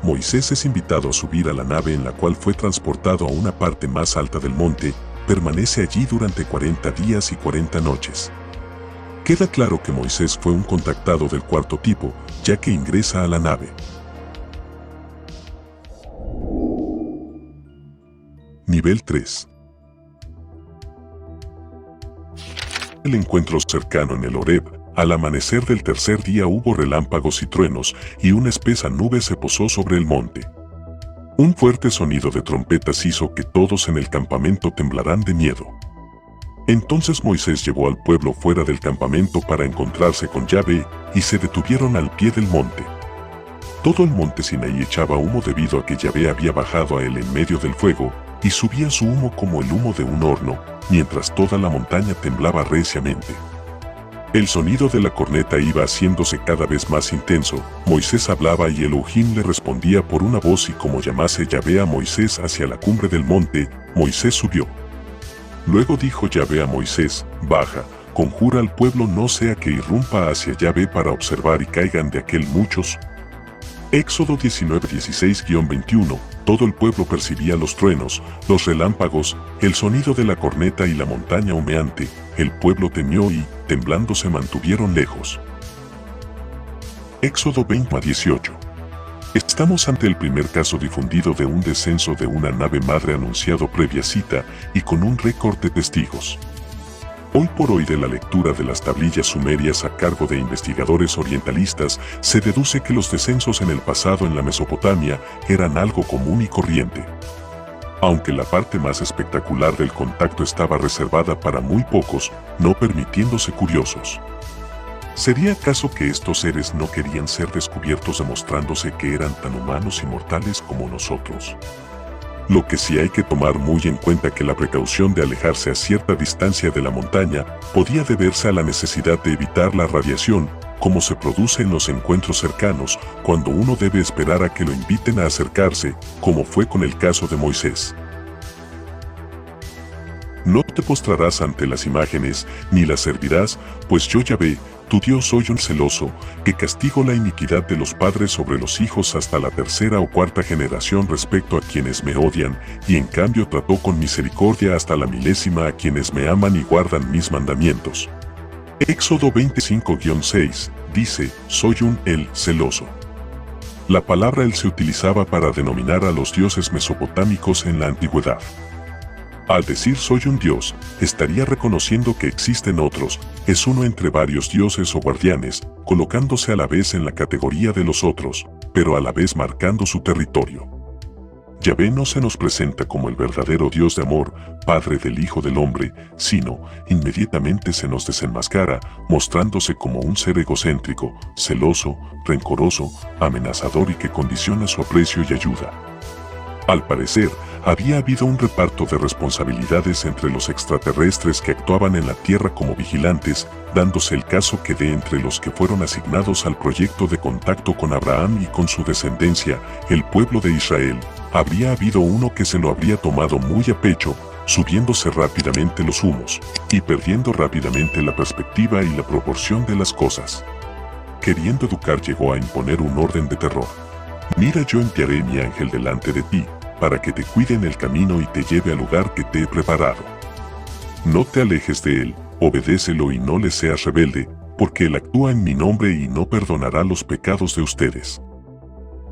Moisés es invitado a subir a la nave en la cual fue transportado a una parte más alta del monte, permanece allí durante 40 días y 40 noches. Queda claro que Moisés fue un contactado del cuarto tipo, ya que ingresa a la nave. Nivel 3. El encuentro cercano en el Horeb. Al amanecer del tercer día hubo relámpagos y truenos, y una espesa nube se posó sobre el monte. Un fuerte sonido de trompetas hizo que todos en el campamento temblaran de miedo. Entonces Moisés llevó al pueblo fuera del campamento para encontrarse con Yahvé, y se detuvieron al pie del monte. Todo el monte Sinaí echaba humo debido a que Yahvé había bajado a él en medio del fuego, y subía su humo como el humo de un horno, mientras toda la montaña temblaba reciamente. El sonido de la corneta iba haciéndose cada vez más intenso. Moisés hablaba y Elohim le respondía por una voz, y como llamase Yahvé a Moisés hacia la cumbre del monte, Moisés subió. Luego dijo Yahvé a Moisés: baja, conjura al pueblo no sea que irrumpa hacia Yahvé para observar y caigan de aquel muchos. Éxodo 19:16-21. Todo el pueblo percibía los truenos, los relámpagos, el sonido de la corneta y la montaña humeante. El pueblo temió y, temblando, se mantuvieron lejos. Éxodo 20:18. Estamos ante el primer caso difundido de un descenso de una nave madre anunciado previa cita y con un récord de testigos. Hoy por hoy, de la lectura de las tablillas sumerias a cargo de investigadores orientalistas, se deduce que los descensos en el pasado en la Mesopotamia eran algo común y corriente. Aunque la parte más espectacular del contacto estaba reservada para muy pocos, no permitiéndose curiosos. ¿Sería acaso que estos seres no querían ser descubiertos demostrándose que eran tan humanos y mortales como nosotros? Lo que sí hay que tomar muy en cuenta que la precaución de alejarse a cierta distancia de la montaña podía deberse a la necesidad de evitar la radiación, como se produce en los encuentros cercanos, cuando uno debe esperar a que lo inviten a acercarse, como fue con el caso de Moisés. No te postrarás ante las imágenes, ni las servirás, pues yo Yahvé, tu Dios, soy un celoso, que castigo la iniquidad de los padres sobre los hijos hasta la tercera o cuarta generación respecto a quienes me odian, y en cambio trató con misericordia hasta la milésima a quienes me aman y guardan mis mandamientos. Éxodo 25-6 dice: soy el celoso. La palabra el se utilizaba para denominar a los dioses mesopotámicos en la antigüedad. Al decir soy un dios, estaría reconociendo que existen otros, es uno entre varios dioses o guardianes, colocándose a la vez en la categoría de los otros, pero a la vez marcando su territorio. Yahvé no se nos presenta como el verdadero Dios de amor, Padre del Hijo del Hombre, sino, inmediatamente se nos desenmascara, mostrándose como un ser egocéntrico, celoso, rencoroso, amenazador y que condiciona su aprecio y ayuda. Al parecer, había habido un reparto de responsabilidades entre los extraterrestres que actuaban en la Tierra como vigilantes, dándose el caso que de entre los que fueron asignados al proyecto de contacto con Abraham y con su descendencia, el pueblo de Israel, habría habido uno que se lo habría tomado muy a pecho, subiéndose rápidamente los humos, y perdiendo rápidamente la perspectiva y la proporción de las cosas. Queriendo educar llegó a imponer un orden de terror. Mira, yo enviaré mi ángel delante de ti, para que te cuide en el camino y te lleve al lugar que te he preparado. No te alejes de él, obedécelo y no le seas rebelde, porque él actúa en mi nombre y no perdonará los pecados de ustedes.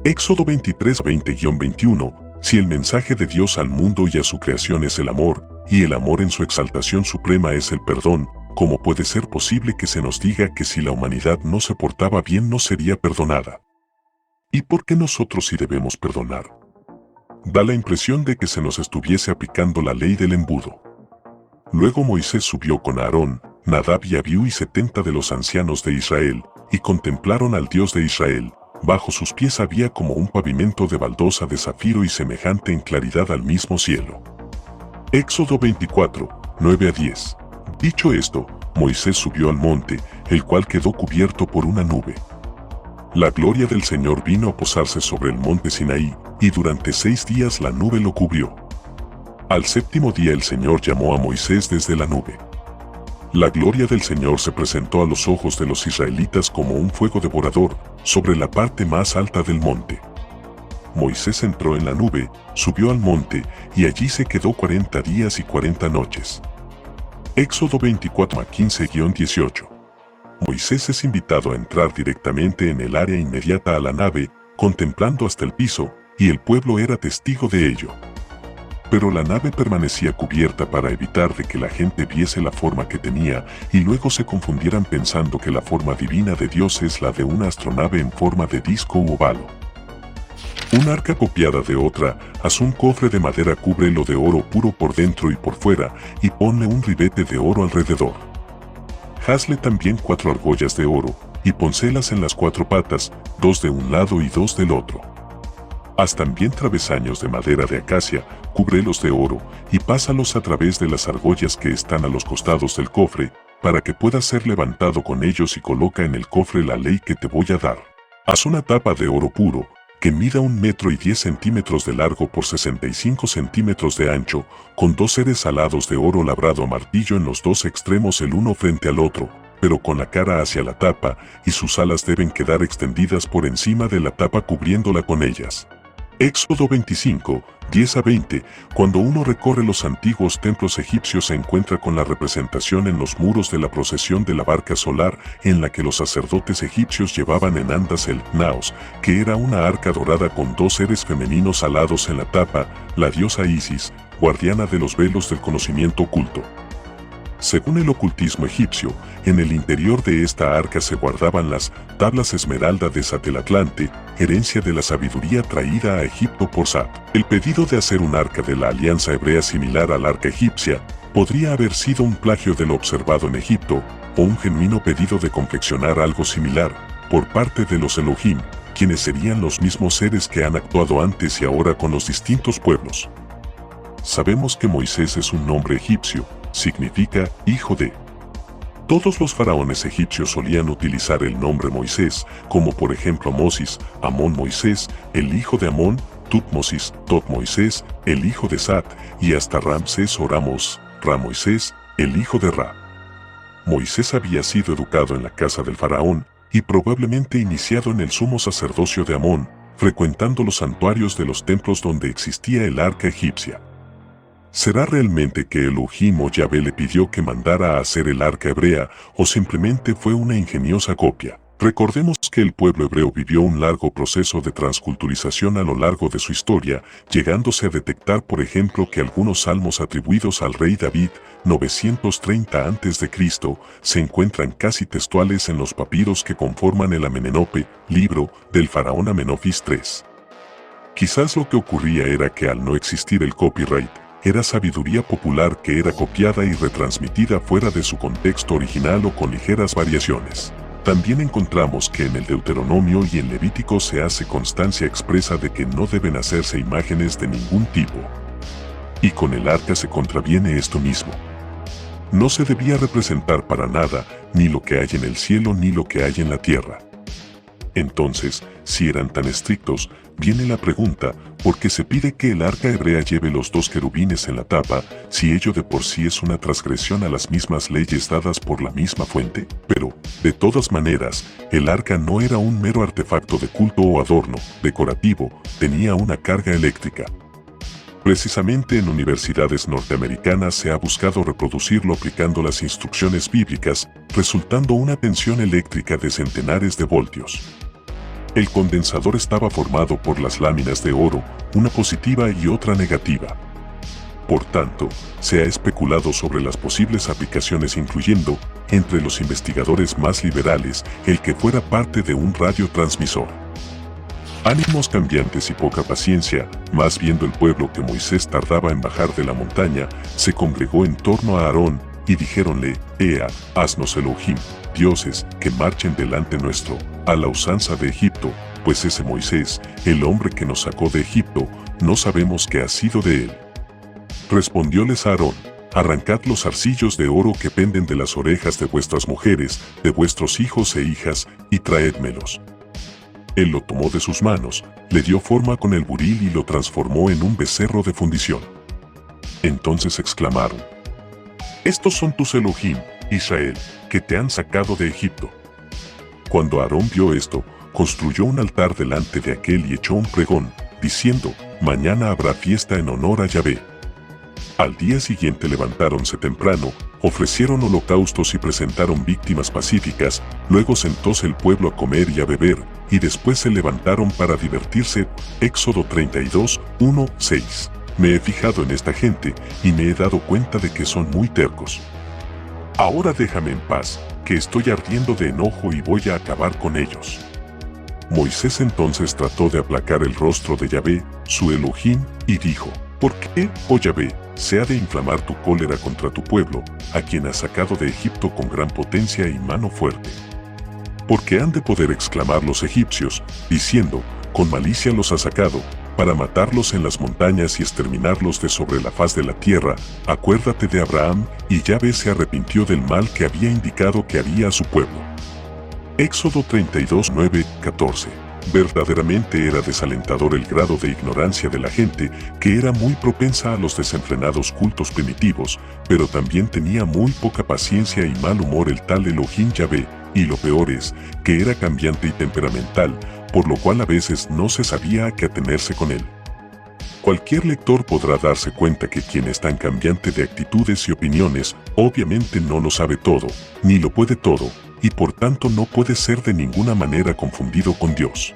Éxodo 23:20-21. Si el mensaje de Dios al mundo y a su creación es el amor, y el amor en su exaltación suprema es el perdón, ¿cómo puede ser posible que se nos diga que si la humanidad no se portaba bien no sería perdonada? ¿Y por qué nosotros sí debemos perdonar? Da la impresión de que se nos estuviese aplicando la ley del embudo. Luego Moisés subió con Aarón, Nadab y Abiú y 70 de los ancianos de Israel, y contemplaron al Dios de Israel. Bajo sus pies había como un pavimento de baldosa de zafiro y semejante en claridad al mismo cielo. Éxodo 24:9-10. Dicho esto, Moisés subió al monte, el cual quedó cubierto por una nube. La gloria del Señor vino a posarse sobre el monte Sinaí, y durante 6 días la nube lo cubrió. Al séptimo día el Señor llamó a Moisés desde la nube. La gloria del Señor se presentó a los ojos de los israelitas como un fuego devorador, sobre la parte más alta del monte. Moisés entró en la nube, subió al monte, y allí se quedó 40 días y 40 noches. Éxodo 24:15-18. Moisés es invitado a entrar directamente en el área inmediata a la nave, contemplando hasta el piso, y el pueblo era testigo de ello. Pero la nave permanecía cubierta para evitar de que la gente viese la forma que tenía y luego se confundieran pensando que la forma divina de Dios es la de una astronave en forma de disco u ovalo. Un arca copiada de otra, haz un cofre de madera, cúbrelo de oro puro por dentro y por fuera, y ponle un ribete de oro alrededor. Hazle también 4 argollas de oro, y pónselas en las 4 patas, 2 de un lado y 2 del otro. Haz también travesaños de madera de acacia, cúbrelos de oro, y pásalos a través de las argollas que están a los costados del cofre, para que pueda ser levantado con ellos, y coloca en el cofre la ley que te voy a dar. Haz una tapa de oro puro, que mida 1,10 m de largo por 65 centímetros de ancho, con 2 seres alados de oro labrado a martillo en los 2 extremos, el uno frente al otro, pero con la cara hacia la tapa, y sus alas deben quedar extendidas por encima de la tapa cubriéndola con ellas. Éxodo 25:10-20. Cuando uno recorre los antiguos templos egipcios se encuentra con la representación en los muros de la procesión de la barca solar, en la que los sacerdotes egipcios llevaban en andas el naos, que era una arca dorada con 2 seres femeninos alados en la tapa, la diosa Isis, guardiana de los velos del conocimiento oculto. Según el ocultismo egipcio, en el interior de esta arca se guardaban las tablas esmeralda de Sat-el-Atlante, herencia de la sabiduría traída a Egipto por Sat. El pedido de hacer un arca de la alianza hebrea similar al arca egipcia podría haber sido un plagio de lo observado en Egipto, o un genuino pedido de confeccionar algo similar, por parte de los Elohim, quienes serían los mismos seres que han actuado antes y ahora con los distintos pueblos. Sabemos que Moisés es un nombre egipcio, significa hijo de. Todos los faraones egipcios solían utilizar el nombre Moisés, como por ejemplo Mosis, Amón Moisés, el hijo de Amón, Tutmosis, Tot Moisés, el hijo de Sat, y hasta Ramsés o Ramos, Ra Moisés, el hijo de Ra. Moisés había sido educado en la casa del faraón, y probablemente iniciado en el sumo sacerdocio de Amón, frecuentando los santuarios de los templos donde existía el arca egipcia. ¿Será realmente que Elohim o Yahvé le pidió que mandara a hacer el arca hebrea, o simplemente fue una ingeniosa copia? Recordemos que el pueblo hebreo vivió un largo proceso de transculturización a lo largo de su historia, llegándose a detectar, por ejemplo, que algunos salmos atribuidos al rey David, 930 a.C., se encuentran casi textuales en los papiros que conforman el Amenenope, libro del faraón Amenofis III. Quizás lo que ocurría era que al no existir el copyright, era sabiduría popular que era copiada y retransmitida fuera de su contexto original o con ligeras variaciones. También encontramos que en el Deuteronomio y en Levítico se hace constancia expresa de que no deben hacerse imágenes de ningún tipo. Y con el arca se contraviene esto mismo. No se debía representar para nada ni lo que hay en el cielo ni lo que hay en la tierra. Entonces, si eran tan estrictos, viene la pregunta, ¿por qué se pide que el arca hebrea lleve los 2 querubines en la tapa, si ello de por sí es una transgresión a las mismas leyes dadas por la misma fuente? Pero, de todas maneras, el arca no era un mero artefacto de culto o adorno decorativo, tenía una carga eléctrica. Precisamente en universidades norteamericanas se ha buscado reproducirlo aplicando las instrucciones bíblicas, resultando una tensión eléctrica de centenares de voltios. El condensador estaba formado por las láminas de oro, una positiva y otra negativa. Por tanto, se ha especulado sobre las posibles aplicaciones incluyendo, entre los investigadores más liberales, el que fuera parte de un radiotransmisor. Ánimos cambiantes y poca paciencia, más viendo el pueblo que Moisés tardaba en bajar de la montaña, se congregó en torno a Aarón, y dijéronle, Ea, haznos Elohim, dioses, que marchen delante nuestro, a la usanza de Egipto, pues ese Moisés, el hombre que nos sacó de Egipto, no sabemos qué ha sido de él. Respondióles Aarón, arrancad los zarcillos de oro que penden de las orejas de vuestras mujeres, de vuestros hijos e hijas, y traédmelos. Él lo tomó de sus manos, le dio forma con el buril y lo transformó en un becerro de fundición. Entonces exclamaron, estos son tus Elohim, Israel, que te han sacado de Egipto. Cuando Aarón vio esto, construyó un altar delante de aquel y echó un pregón, diciendo, mañana habrá fiesta en honor a Yahvé. Al día siguiente levantáronse temprano, ofrecieron holocaustos y presentaron víctimas pacíficas, luego sentóse el pueblo a comer y a beber, y después se levantaron para divertirse. Éxodo 32, 1, 6. Me he fijado en esta gente, y me he dado cuenta de que son muy tercos. Ahora déjame en paz, que estoy ardiendo de enojo y voy a acabar con ellos. Moisés entonces trató de aplacar el rostro de Yahvé, su Elohim, y dijo, ¿por qué, oh Yahvé, se ha de inflamar tu cólera contra tu pueblo, a quien has sacado de Egipto con gran potencia y mano fuerte? Porque han de poder exclamar los egipcios, diciendo, con malicia los ha sacado, para matarlos en las montañas y exterminarlos de sobre la faz de la tierra. Acuérdate de Abraham, y Yahvé se arrepintió del mal que había indicado que haría a su pueblo. Éxodo 32, 9, 14. Verdaderamente era desalentador el grado de ignorancia de la gente, que era muy propensa a los desenfrenados cultos primitivos, pero también tenía muy poca paciencia y mal humor el tal Elohim Yahvé, y lo peor es, que era cambiante y temperamental, por lo cual a veces no se sabía a qué atenerse con él. Cualquier lector podrá darse cuenta que quien es tan cambiante de actitudes y opiniones, obviamente no lo sabe todo, ni lo puede todo, y por tanto no puede ser de ninguna manera confundido con Dios.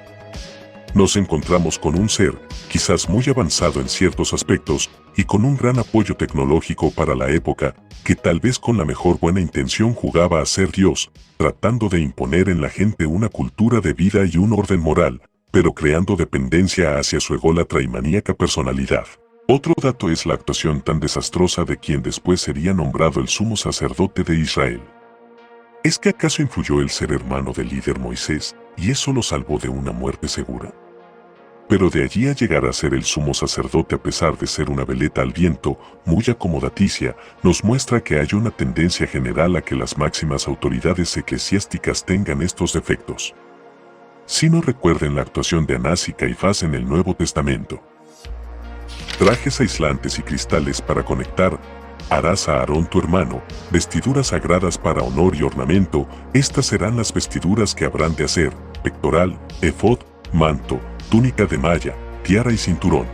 Nos encontramos con un ser, quizás muy avanzado en ciertos aspectos, y con un gran apoyo tecnológico para la época, que tal vez con la mejor buena intención jugaba a ser Dios, tratando de imponer en la gente una cultura de vida y un orden moral, pero creando dependencia hacia su ególatra y maníaca personalidad. Otro dato es la actuación tan desastrosa de quien después sería nombrado el sumo sacerdote de Israel. ¿Es que acaso influyó el ser hermano del líder Moisés, y eso lo salvó de una muerte segura? Pero de allí a llegar a ser el sumo sacerdote a pesar de ser una veleta al viento, muy acomodaticia, nos muestra que hay una tendencia general a que las máximas autoridades eclesiásticas tengan estos defectos. Si no recuerden la actuación de Anás y Caifás en el Nuevo Testamento. Trajes aislantes y cristales para conectar. Harás a Aarón tu hermano, vestiduras sagradas para honor y ornamento, estas serán las vestiduras que habrán de hacer, pectoral, efod, manto, túnica de malla, tiara y cinturón.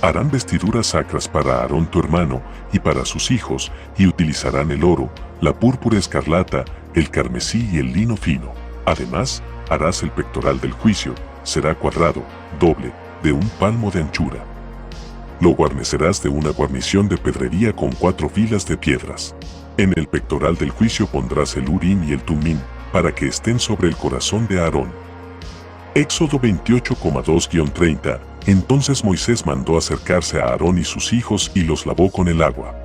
Harán vestiduras sacras para Aarón tu hermano, y para sus hijos, y utilizarán el oro, la púrpura escarlata, el carmesí y el lino fino. Además, harás el pectoral del juicio, será cuadrado, doble, de 1 palmo de anchura. Lo guarnecerás de una guarnición de pedrería con 4 filas de piedras. En el pectoral del juicio pondrás el Urim y el Tumim, para que estén sobre el corazón de Aarón. Éxodo 28,2-30. Entonces Moisés mandó acercarse a Aarón y sus hijos y los lavó con el agua.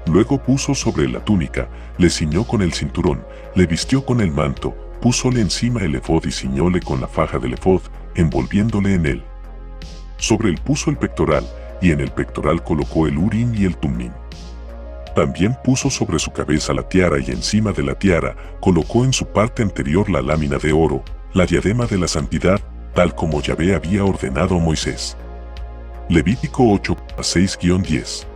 Luego puso sobre la túnica, le ciñó con el cinturón, le vistió con el manto, púsole encima el efod y ciñóle con la faja del efod, envolviéndole en él. Sobre él puso el pectoral, y en el pectoral colocó el Urim y el Tumim. También puso sobre su cabeza la tiara y encima de la tiara colocó en su parte anterior la lámina de oro, la diadema de la santidad, tal como Yahvé había ordenado a Moisés. Levítico 8:6-10.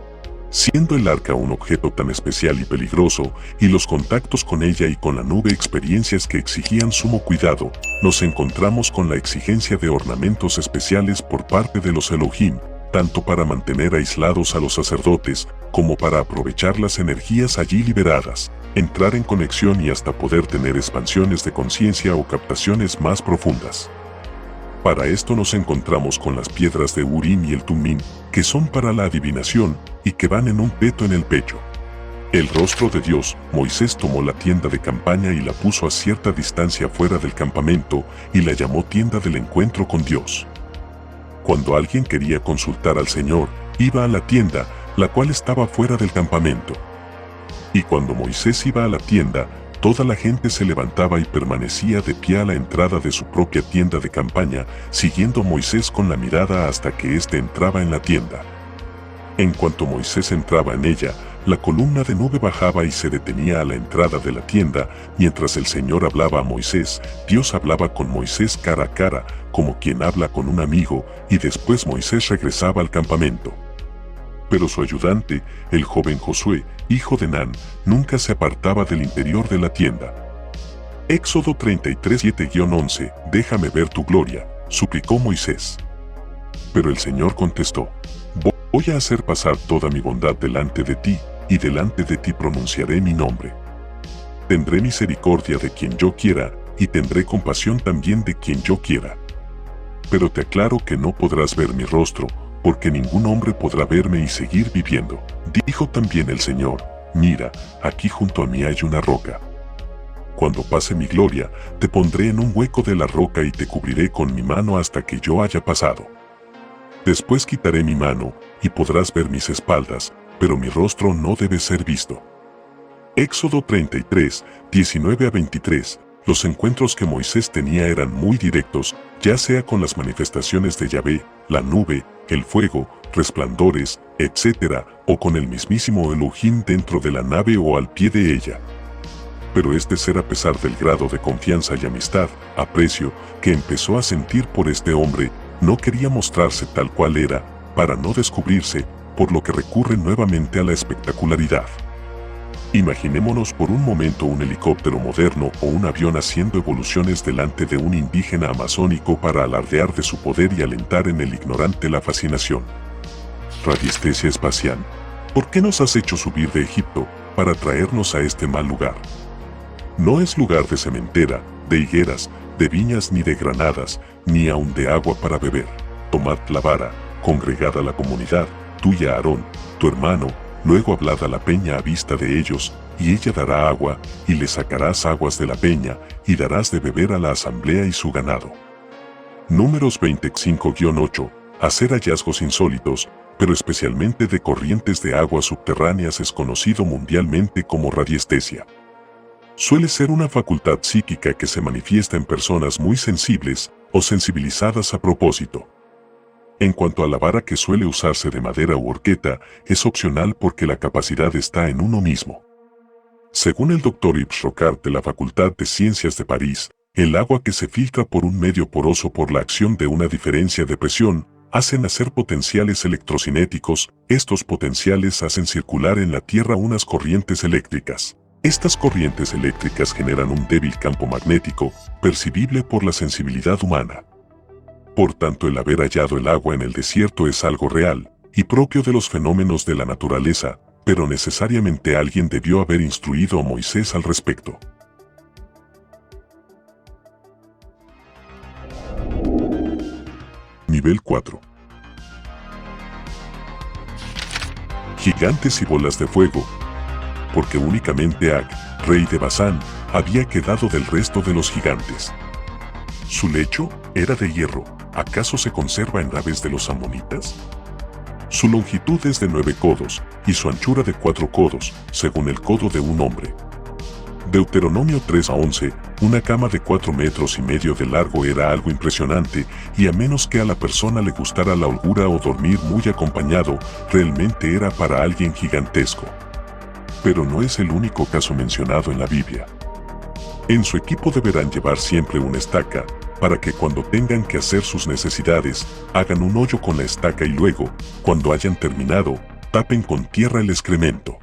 Siendo el arca un objeto tan especial y peligroso, y los contactos con ella y con la nube experiencias que exigían sumo cuidado, nos encontramos con la exigencia de ornamentos especiales por parte de los Elohim, tanto para mantener aislados a los sacerdotes, como para aprovechar las energías allí liberadas, entrar en conexión y hasta poder tener expansiones de conciencia o captaciones más profundas. Para esto nos encontramos con las piedras de Urim y el Tumim, que son para la adivinación, y que van en un peto en el pecho. El rostro de Dios. Moisés tomó la tienda de campaña y la puso a cierta distancia fuera del campamento, y la llamó tienda del encuentro con Dios. Cuando alguien quería consultar al Señor, iba a la tienda, la cual estaba fuera del campamento. Y cuando Moisés iba a la tienda, toda la gente se levantaba y permanecía de pie a la entrada de su propia tienda de campaña, siguiendo a Moisés con la mirada hasta que éste entraba en la tienda. En cuanto Moisés entraba en ella, la columna de nube bajaba y se detenía a la entrada de la tienda. Mientras el Señor hablaba a Moisés, Dios hablaba con Moisés cara a cara, como quien habla con un amigo, y después Moisés regresaba al campamento. Pero su ayudante, el joven Josué, hijo de Nun, nunca se apartaba del interior de la tienda. Éxodo 33:7-11. Déjame ver tu gloria, suplicó Moisés. Pero el Señor contestó: voy a hacer pasar toda mi bondad delante de ti, y delante de ti pronunciaré mi nombre. Tendré misericordia de quien yo quiera, y tendré compasión también de quien yo quiera. Pero te aclaro que no podrás ver mi rostro, porque ningún hombre podrá verme y seguir viviendo. Dijo también el Señor: mira, aquí junto a mí hay una roca. Cuando pase mi gloria, te pondré en un hueco de la roca y te cubriré con mi mano hasta que yo haya pasado. Después quitaré mi mano, y podrás ver mis espaldas, pero mi rostro no debe ser visto. Éxodo 33:19-23. Los encuentros que Moisés tenía eran muy directos, ya sea con las manifestaciones de Yahvé, la nube, el fuego, resplandores, etc., o con el mismísimo Elohim dentro de la nave o al pie de ella. Pero este ser, a pesar del grado de confianza y amistad, aprecio, que empezó a sentir por este hombre, no quería mostrarse tal cual era, para no descubrirse, por lo que recurre nuevamente a la espectacularidad. Imaginémonos por un momento un helicóptero moderno o un avión haciendo evoluciones delante de un indígena amazónico para alardear de su poder y alentar en el ignorante la fascinación. Radiestesia espacial. ¿Por qué nos has hecho subir de Egipto para traernos a este mal lugar? No es lugar de sementera, de higueras, de viñas ni de granadas, ni aun de agua para beber. Tomad la vara, congregad a la comunidad, tú y a Aarón, tu hermano, luego hablad a la peña a vista de ellos, y ella dará agua, y le sacarás aguas de la peña, y darás de beber a la asamblea y su ganado. Números 25-8. Hacer hallazgos insólitos, pero especialmente de corrientes de aguas subterráneas, es conocido mundialmente como radiestesia. Suele ser una facultad psíquica que se manifiesta en personas muy sensibles o sensibilizadas a propósito. En cuanto a la vara, que suele usarse de madera u horqueta, es opcional porque la capacidad está en uno mismo. Según el Dr. Yves Rocard de la Facultad de Ciencias de París, el agua que se filtra por un medio poroso por la acción de una diferencia de presión, hace nacer potenciales electrocinéticos. Estos potenciales hacen circular en la Tierra unas corrientes eléctricas. Estas corrientes eléctricas generan un débil campo magnético, percibible por la sensibilidad humana. Por tanto, el haber hallado el agua en el desierto es algo real, y propio de los fenómenos de la naturaleza, pero necesariamente alguien debió haber instruido a Moisés al respecto. Nivel 4. Gigantes y bolas de fuego. Porque únicamente Ag, rey de Basán, había quedado del resto de los gigantes. Su lecho era de hierro. ¿Acaso se conserva en naves de los amonitas? Su longitud es de 9 codos, y su anchura de 4 codos, según el codo de un hombre. Deuteronomio 3:11, una cama de 4 metros y medio de largo era algo impresionante, y a menos que a la persona le gustara la holgura o dormir muy acompañado, realmente era para alguien gigantesco. Pero no es el único caso mencionado en la Biblia. En su equipo deberán llevar siempre una estaca, para que cuando tengan que hacer sus necesidades, hagan un hoyo con la estaca y luego, cuando hayan terminado, tapen con tierra el excremento.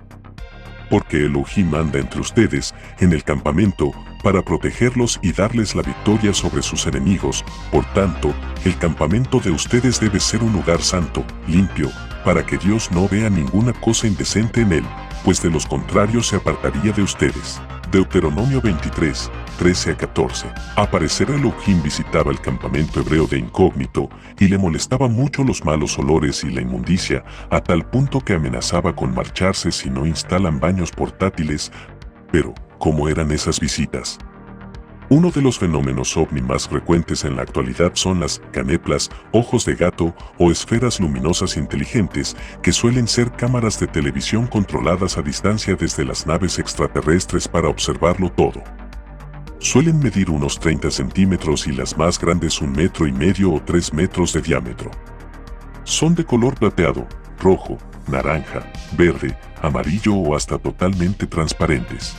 Porque Elohim anda entre ustedes, en el campamento, para protegerlos y darles la victoria sobre sus enemigos. Por tanto, el campamento de ustedes debe ser un lugar santo, limpio, para que Dios no vea ninguna cosa indecente en él, pues de los contrarios se apartaría de ustedes. Deuteronomio 23, 13-14. Al parecer Elohim visitaba el campamento hebreo de incógnito y le molestaba mucho los malos olores y la inmundicia, a tal punto que amenazaba con marcharse si no instalan baños portátiles. Pero, ¿cómo eran esas visitas? Uno de los fenómenos ovni más frecuentes en la actualidad son las caneplas, ojos de gato o esferas luminosas inteligentes, que suelen ser cámaras de televisión controladas a distancia desde las naves extraterrestres para observarlo todo. Suelen medir unos 30 centímetros y las más grandes 1,5 metros o 3 metros de diámetro. Son de color plateado, rojo, naranja, verde, amarillo o hasta totalmente transparentes.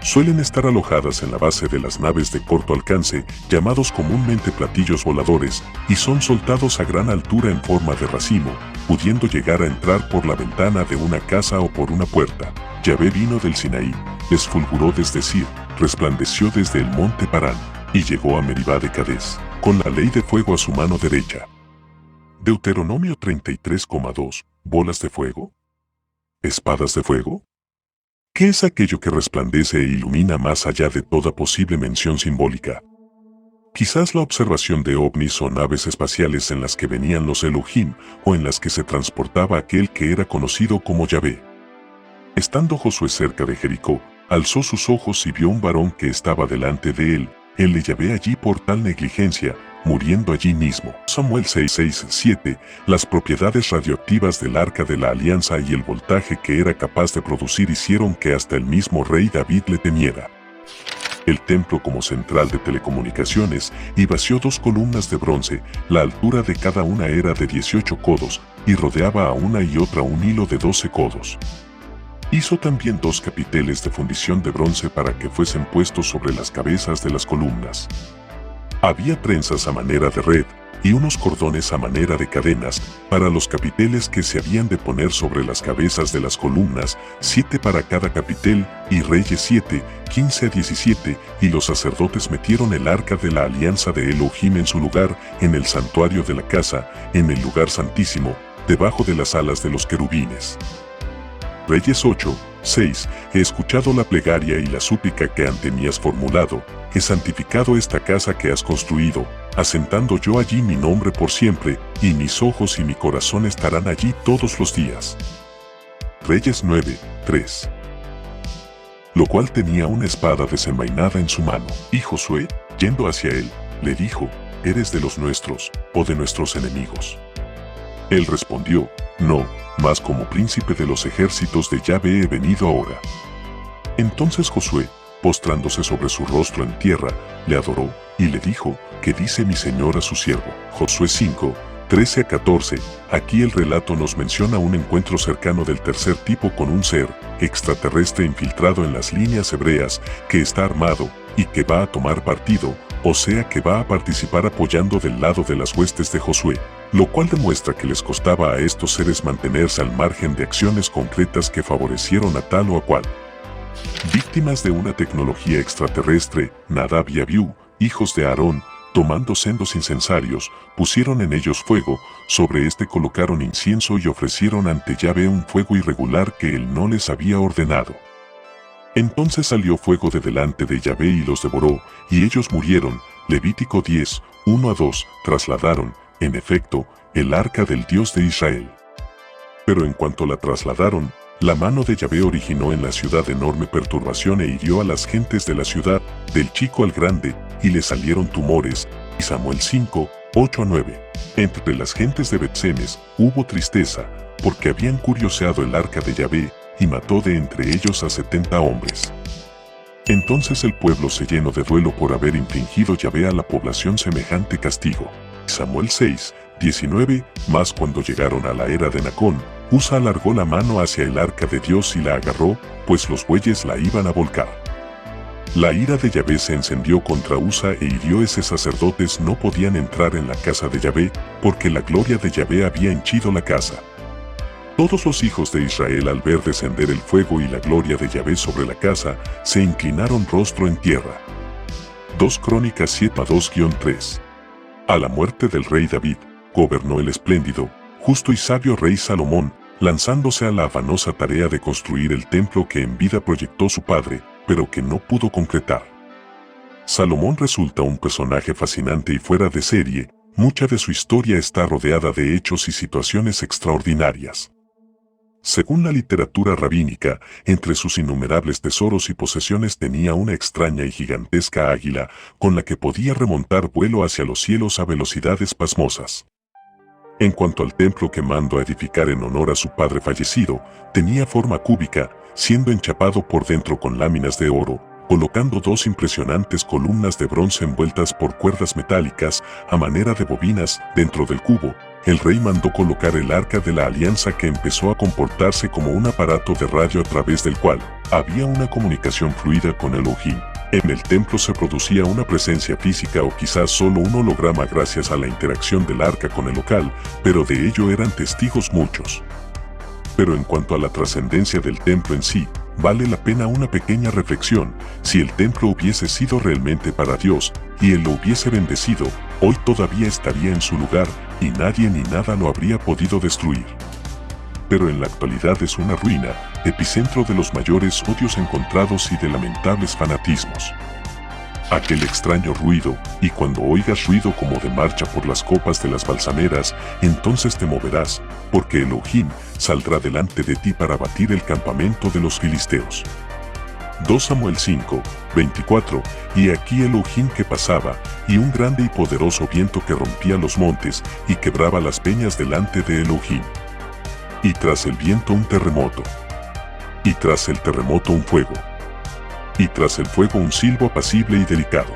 Suelen estar alojadas en la base de las naves de corto alcance, llamados comúnmente platillos voladores, y son soltados a gran altura en forma de racimo, pudiendo llegar a entrar por la ventana de una casa o por una puerta. Yahvé vino del Sinaí, les fulguró desde Sir, resplandeció desde el monte Parán, y llegó a Meribá de Cadés, con la ley de fuego a su mano derecha. Deuteronomio 33,2, ¿bolas de fuego? ¿Espadas de fuego? ¿Qué es aquello que resplandece e ilumina más allá de toda posible mención simbólica? Quizás la observación de ovnis o naves espaciales en las que venían los Elohim o en las que se transportaba aquel que era conocido como Yahvé. Estando Josué cerca de Jericó, alzó sus ojos y vio un varón que estaba delante de él, le Yahvé allí por tal negligencia, muriendo allí mismo. Samuel 6:6-7, las propiedades radioactivas del Arca de la Alianza y el voltaje que era capaz de producir hicieron que hasta el mismo rey David le temiera. El templo como central de telecomunicaciones y vació 2 columnas de bronce, la altura de cada una era de 18 codos, y rodeaba a una y otra un hilo de 12 codos. Hizo también 2 capiteles de fundición de bronce para que fuesen puestos sobre las cabezas de las columnas. Había trenzas a manera de red y unos cordones a manera de cadenas para los capiteles que se habían de poner sobre las cabezas de las columnas, 7 para cada capitel, y Reyes 7, 15-17, y los sacerdotes metieron el arca de la alianza de Elohim en su lugar, en el santuario de la casa, en el lugar santísimo, debajo de las alas de los querubines. Reyes 8, 6. He escuchado la plegaria y la súplica que ante mí has formulado, he santificado esta casa que has construido, asentando yo allí mi nombre por siempre, y mis ojos y mi corazón estarán allí todos los días. Reyes 9, 3. Lo cual tenía una espada desenvainada en su mano, y Josué, yendo hacia él, le dijo, ¿eres de los nuestros, o de nuestros enemigos? Él respondió, no, mas como príncipe de los ejércitos de Yahvé he venido ahora. Entonces Josué, postrándose sobre su rostro en tierra, le adoró, y le dijo, ¿qué dice mi señor a su siervo? Josué 5, 13-14, aquí el relato nos menciona un encuentro cercano del tercer tipo con un ser extraterrestre infiltrado en las líneas hebreas, que está armado, y que va a tomar partido, o sea que va a participar apoyando del lado de las huestes de Josué, lo cual demuestra que les costaba a estos seres mantenerse al margen de acciones concretas que favorecieron a tal o a cual. Víctimas de una tecnología extraterrestre, Nadab y Abiú, hijos de Aarón, tomando sendos incensarios, pusieron en ellos fuego, sobre este colocaron incienso y ofrecieron ante Yahvé un fuego irregular que él no les había ordenado. Entonces salió fuego de delante de Yahvé y los devoró, y ellos murieron. Levítico 10, 1-2, trasladaron, en efecto, el arca del Dios de Israel. Pero en cuanto la trasladaron, la mano de Yahvé originó en la ciudad enorme perturbación e hirió a las gentes de la ciudad, del chico al grande, y le salieron tumores. Y Samuel 5, 8-9. Entre las gentes de Bet-Semes hubo tristeza, porque habían curioseado el arca de Yahvé, y mató de entre ellos a 70 hombres. Entonces el pueblo se llenó de duelo por haber infligido Yahvé a la población semejante castigo. Samuel 6, 19. Mas cuando llegaron a la era de Nacón, Usa alargó la mano hacia el arca de Dios y la agarró, pues los bueyes la iban a volcar. La ira de Yahvé se encendió contra Usa e hirió ese sacerdotes no podían entrar en la casa de Yahvé, porque la gloria de Yahvé había henchido la casa. Todos los hijos de Israel al ver descender el fuego y la gloria de Yahvé sobre la casa, se inclinaron rostro en tierra. 2 Crónicas 7:2-3. A la muerte del rey David, gobernó el espléndido, justo y sabio rey Salomón, lanzándose a la afanosa tarea de construir el templo que en vida proyectó su padre, pero que no pudo concretar. Salomón resulta un personaje fascinante y fuera de serie, mucha de su historia está rodeada de hechos y situaciones extraordinarias. Según la literatura rabínica, entre sus innumerables tesoros y posesiones tenía una extraña y gigantesca águila, con la que podía remontar vuelo hacia los cielos a velocidades pasmosas. En cuanto al templo que mandó a edificar en honor a su padre fallecido, tenía forma cúbica, siendo enchapado por dentro con láminas de oro, colocando 2 impresionantes columnas de bronce envueltas por cuerdas metálicas a manera de bobinas dentro del cubo. El rey mandó colocar el arca de la alianza que empezó a comportarse como un aparato de radio a través del cual había una comunicación fluida con Elohim. En el templo se producía una presencia física o quizás solo un holograma gracias a la interacción del arca con el local, pero de ello eran testigos muchos. Pero en cuanto a la trascendencia del templo en sí, vale la pena una pequeña reflexión. Si el templo hubiese sido realmente para Dios, y Él lo hubiese bendecido, hoy todavía estaría en su lugar, y nadie ni nada lo habría podido destruir. Pero en la actualidad es una ruina, epicentro de los mayores odios encontrados y de lamentables fanatismos. Aquel extraño ruido, y cuando oigas ruido como de marcha por las copas de las balsameras, entonces te moverás, porque Elohim saldrá delante de ti para batir el campamento de los filisteos. 2 Samuel 5, 24. Y aquí Elohim que pasaba, y un grande y poderoso viento que rompía los montes, y quebraba las peñas delante de Elohim. Y tras el viento un terremoto. Y tras el terremoto un fuego. Y tras el fuego un silbo apacible y delicado.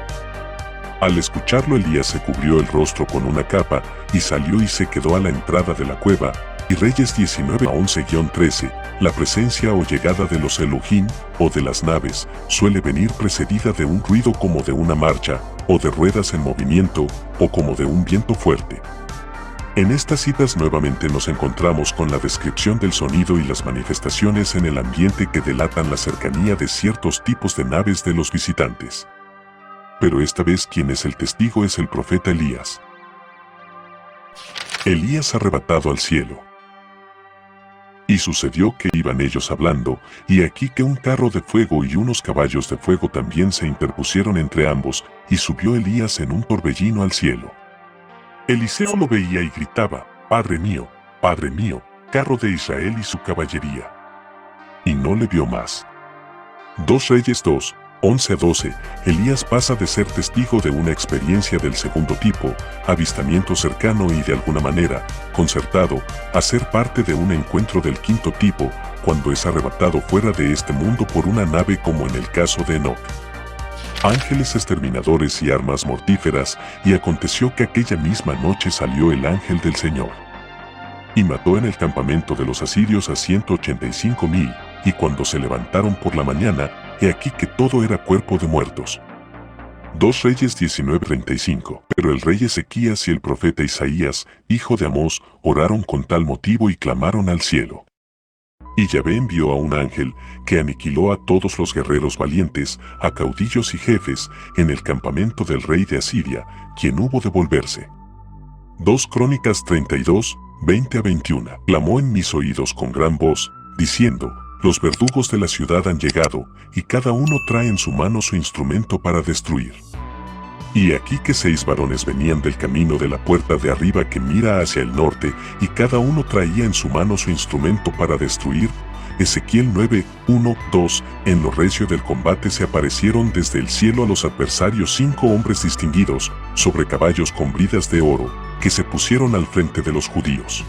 Al escucharlo Elías se cubrió el rostro con una capa, y salió y se quedó a la entrada de la cueva. Y Reyes 19:11-13, la presencia o llegada de los Elohim, o de las naves, suele venir precedida de un ruido como de una marcha, o de ruedas en movimiento, o como de un viento fuerte. En estas citas nuevamente nos encontramos con la descripción del sonido y las manifestaciones en el ambiente que delatan la cercanía de ciertos tipos de naves de los visitantes. Pero esta vez quien es el testigo es el profeta Elías. Elías arrebatado al cielo. Y sucedió que iban ellos hablando, y aquí que un carro de fuego y unos caballos de fuego también se interpusieron entre ambos, y subió Elías en un torbellino al cielo. Eliseo lo veía y gritaba, Padre mío, carro de Israel y su caballería. Y no le vio más. 2 Reyes 2, 11-12, Elías pasa de ser testigo de una experiencia del segundo tipo, avistamiento cercano y de alguna manera, concertado, a ser parte de un encuentro del quinto tipo, cuando es arrebatado fuera de este mundo por una nave como en el caso de Enoc. Ángeles exterminadores y armas mortíferas, y aconteció que aquella misma noche salió el ángel del Señor. Y mató en el campamento de los asirios a 185,000, y cuando se levantaron por la mañana, he aquí que todo era cuerpo de muertos. 2 Reyes 19:35. Pero el rey Ezequías y el profeta Isaías, hijo de Amós, oraron con tal motivo y clamaron al cielo. Y Yahvé envió a un ángel, que aniquiló a todos los guerreros valientes, a caudillos y jefes, en el campamento del rey de Asiria, quien hubo de volverse. 2 Crónicas 32, 20-21. Clamó en mis oídos con gran voz, diciendo, los verdugos de la ciudad han llegado, y cada uno trae en su mano su instrumento para destruir. Y aquí que 6 varones venían del camino de la puerta de arriba que mira hacia el norte, y cada uno traía en su mano su instrumento para destruir. Ezequiel 9, 1, 2. En lo recio del combate se aparecieron desde el cielo a los adversarios 5 hombres distinguidos, sobre caballos con bridas de oro, que se pusieron al frente de los judíos.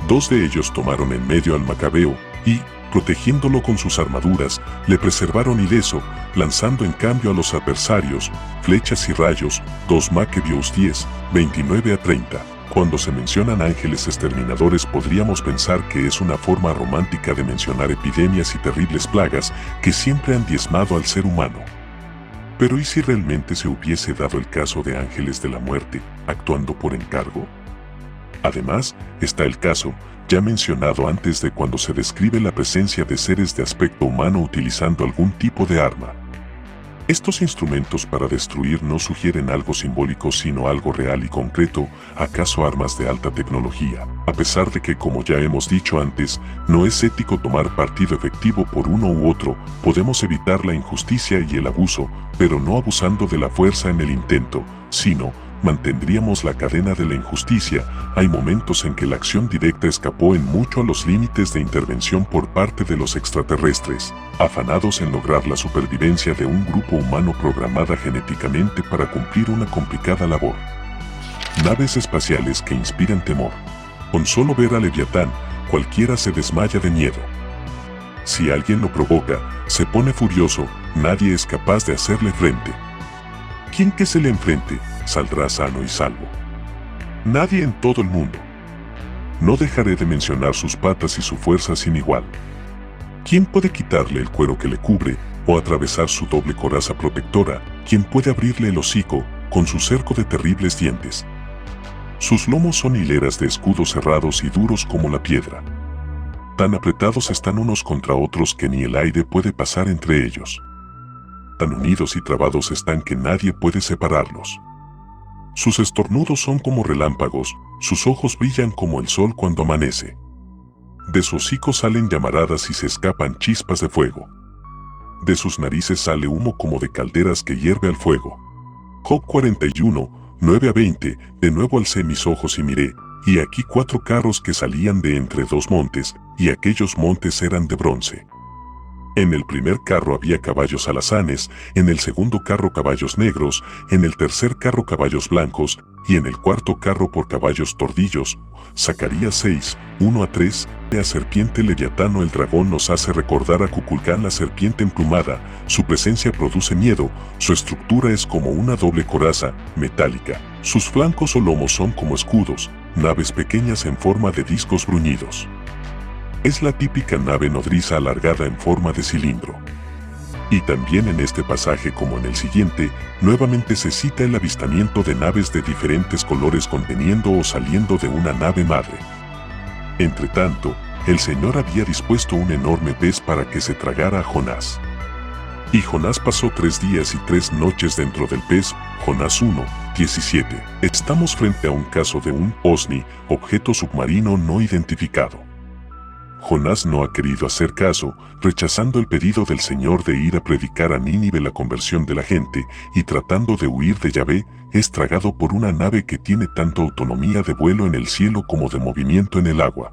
2 de ellos tomaron en medio al macabeo, y, protegiéndolo con sus armaduras, le preservaron ileso, lanzando en cambio a los adversarios flechas y rayos. 2 Macabeos 10, 29 a 30. Cuando se mencionan ángeles exterminadores podríamos pensar que es una forma romántica de mencionar epidemias y terribles plagas que siempre han diezmado al ser humano. Pero ¿y si realmente se hubiese dado el caso de ángeles de la muerte, actuando por encargo? Además, está el caso, ya mencionado antes, de cuando se describe la presencia de seres de aspecto humano utilizando algún tipo de arma. Estos instrumentos para destruir no sugieren algo simbólico sino algo real y concreto, ¿acaso armas de alta tecnología? A pesar de que, como ya hemos dicho antes, no es ético tomar partido efectivo por uno u otro, podemos evitar la injusticia y el abuso, pero no abusando de la fuerza en el intento, sino mantendríamos la cadena de la injusticia. Hay momentos en que la acción directa escapó en mucho a los límites de intervención por parte de los extraterrestres, afanados en lograr la supervivencia de un grupo humano programada genéticamente para cumplir una complicada labor. Naves espaciales que inspiran temor. Con solo ver a Leviatán, cualquiera se desmaya de miedo. Si alguien lo provoca, se pone furioso, nadie es capaz de hacerle frente. ¿Quién que se le enfrente saldrá sano y salvo? Nadie en todo el mundo. No dejaré de mencionar sus patas y su fuerza sin igual. ¿Quién puede quitarle el cuero que le cubre o atravesar su doble coraza protectora? ¿Quién puede abrirle el hocico con su cerco de terribles dientes? Sus lomos son hileras de escudos cerrados y duros como la piedra. Tan apretados están unos contra otros que ni el aire puede pasar entre ellos. Tan unidos y trabados están que nadie puede separarlos. Sus estornudos son como relámpagos, sus ojos brillan como el sol cuando amanece. De su hocico salen llamaradas y se escapan chispas de fuego. De sus narices sale humo como de calderas que hierve al fuego. Job 41, 9 a 20. De nuevo alcé mis ojos y miré, y aquí 4 carros que salían de entre 2 montes, y aquellos montes eran de bronce. En el primer carro había caballos alazanes, en el segundo carro caballos negros, en el tercer carro caballos blancos, y en el cuarto carro por caballos tordillos. Zacarías 6, 1 a 3. La serpiente Leviatán o el dragón nos hace recordar a Kukulcán, la serpiente emplumada. Su presencia produce miedo, su estructura es como una doble coraza, metálica. Sus flancos o lomos son como escudos, naves pequeñas en forma de discos bruñidos. Es la típica nave nodriza alargada en forma de cilindro. Y también en este pasaje, como en el siguiente, nuevamente se cita el avistamiento de naves de diferentes colores conteniendo o saliendo de una nave madre. Entre tanto, el Señor había dispuesto un enorme pez para que se tragara a Jonás. Y Jonás pasó 3 días y 3 noches dentro del pez. Jonás 1, 17. Estamos frente a un caso de un OVNI, objeto submarino no identificado. Jonás no ha querido hacer caso, rechazando el pedido del Señor de ir a predicar a Nínive la conversión de la gente, y tratando de huir de Yahvé, es tragado por una nave que tiene tanto autonomía de vuelo en el cielo como de movimiento en el agua.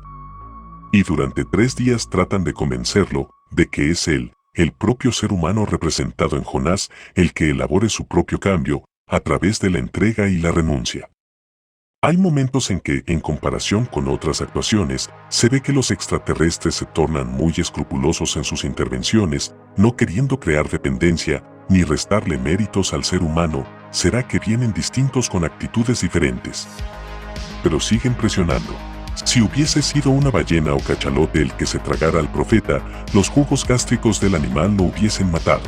Y durante 3 días tratan de convencerlo de que es él, el propio ser humano representado en Jonás, el que elabore su propio cambio, a través de la entrega y la renuncia. Hay momentos en que, en comparación con otras actuaciones, se ve que los extraterrestres se tornan muy escrupulosos en sus intervenciones, no queriendo crear dependencia, ni restarle méritos al ser humano. ¿Será que vienen distintos con actitudes diferentes? Pero siguen presionando. Si hubiese sido una ballena o cachalote el que se tragara al profeta, los jugos gástricos del animal lo hubiesen matado.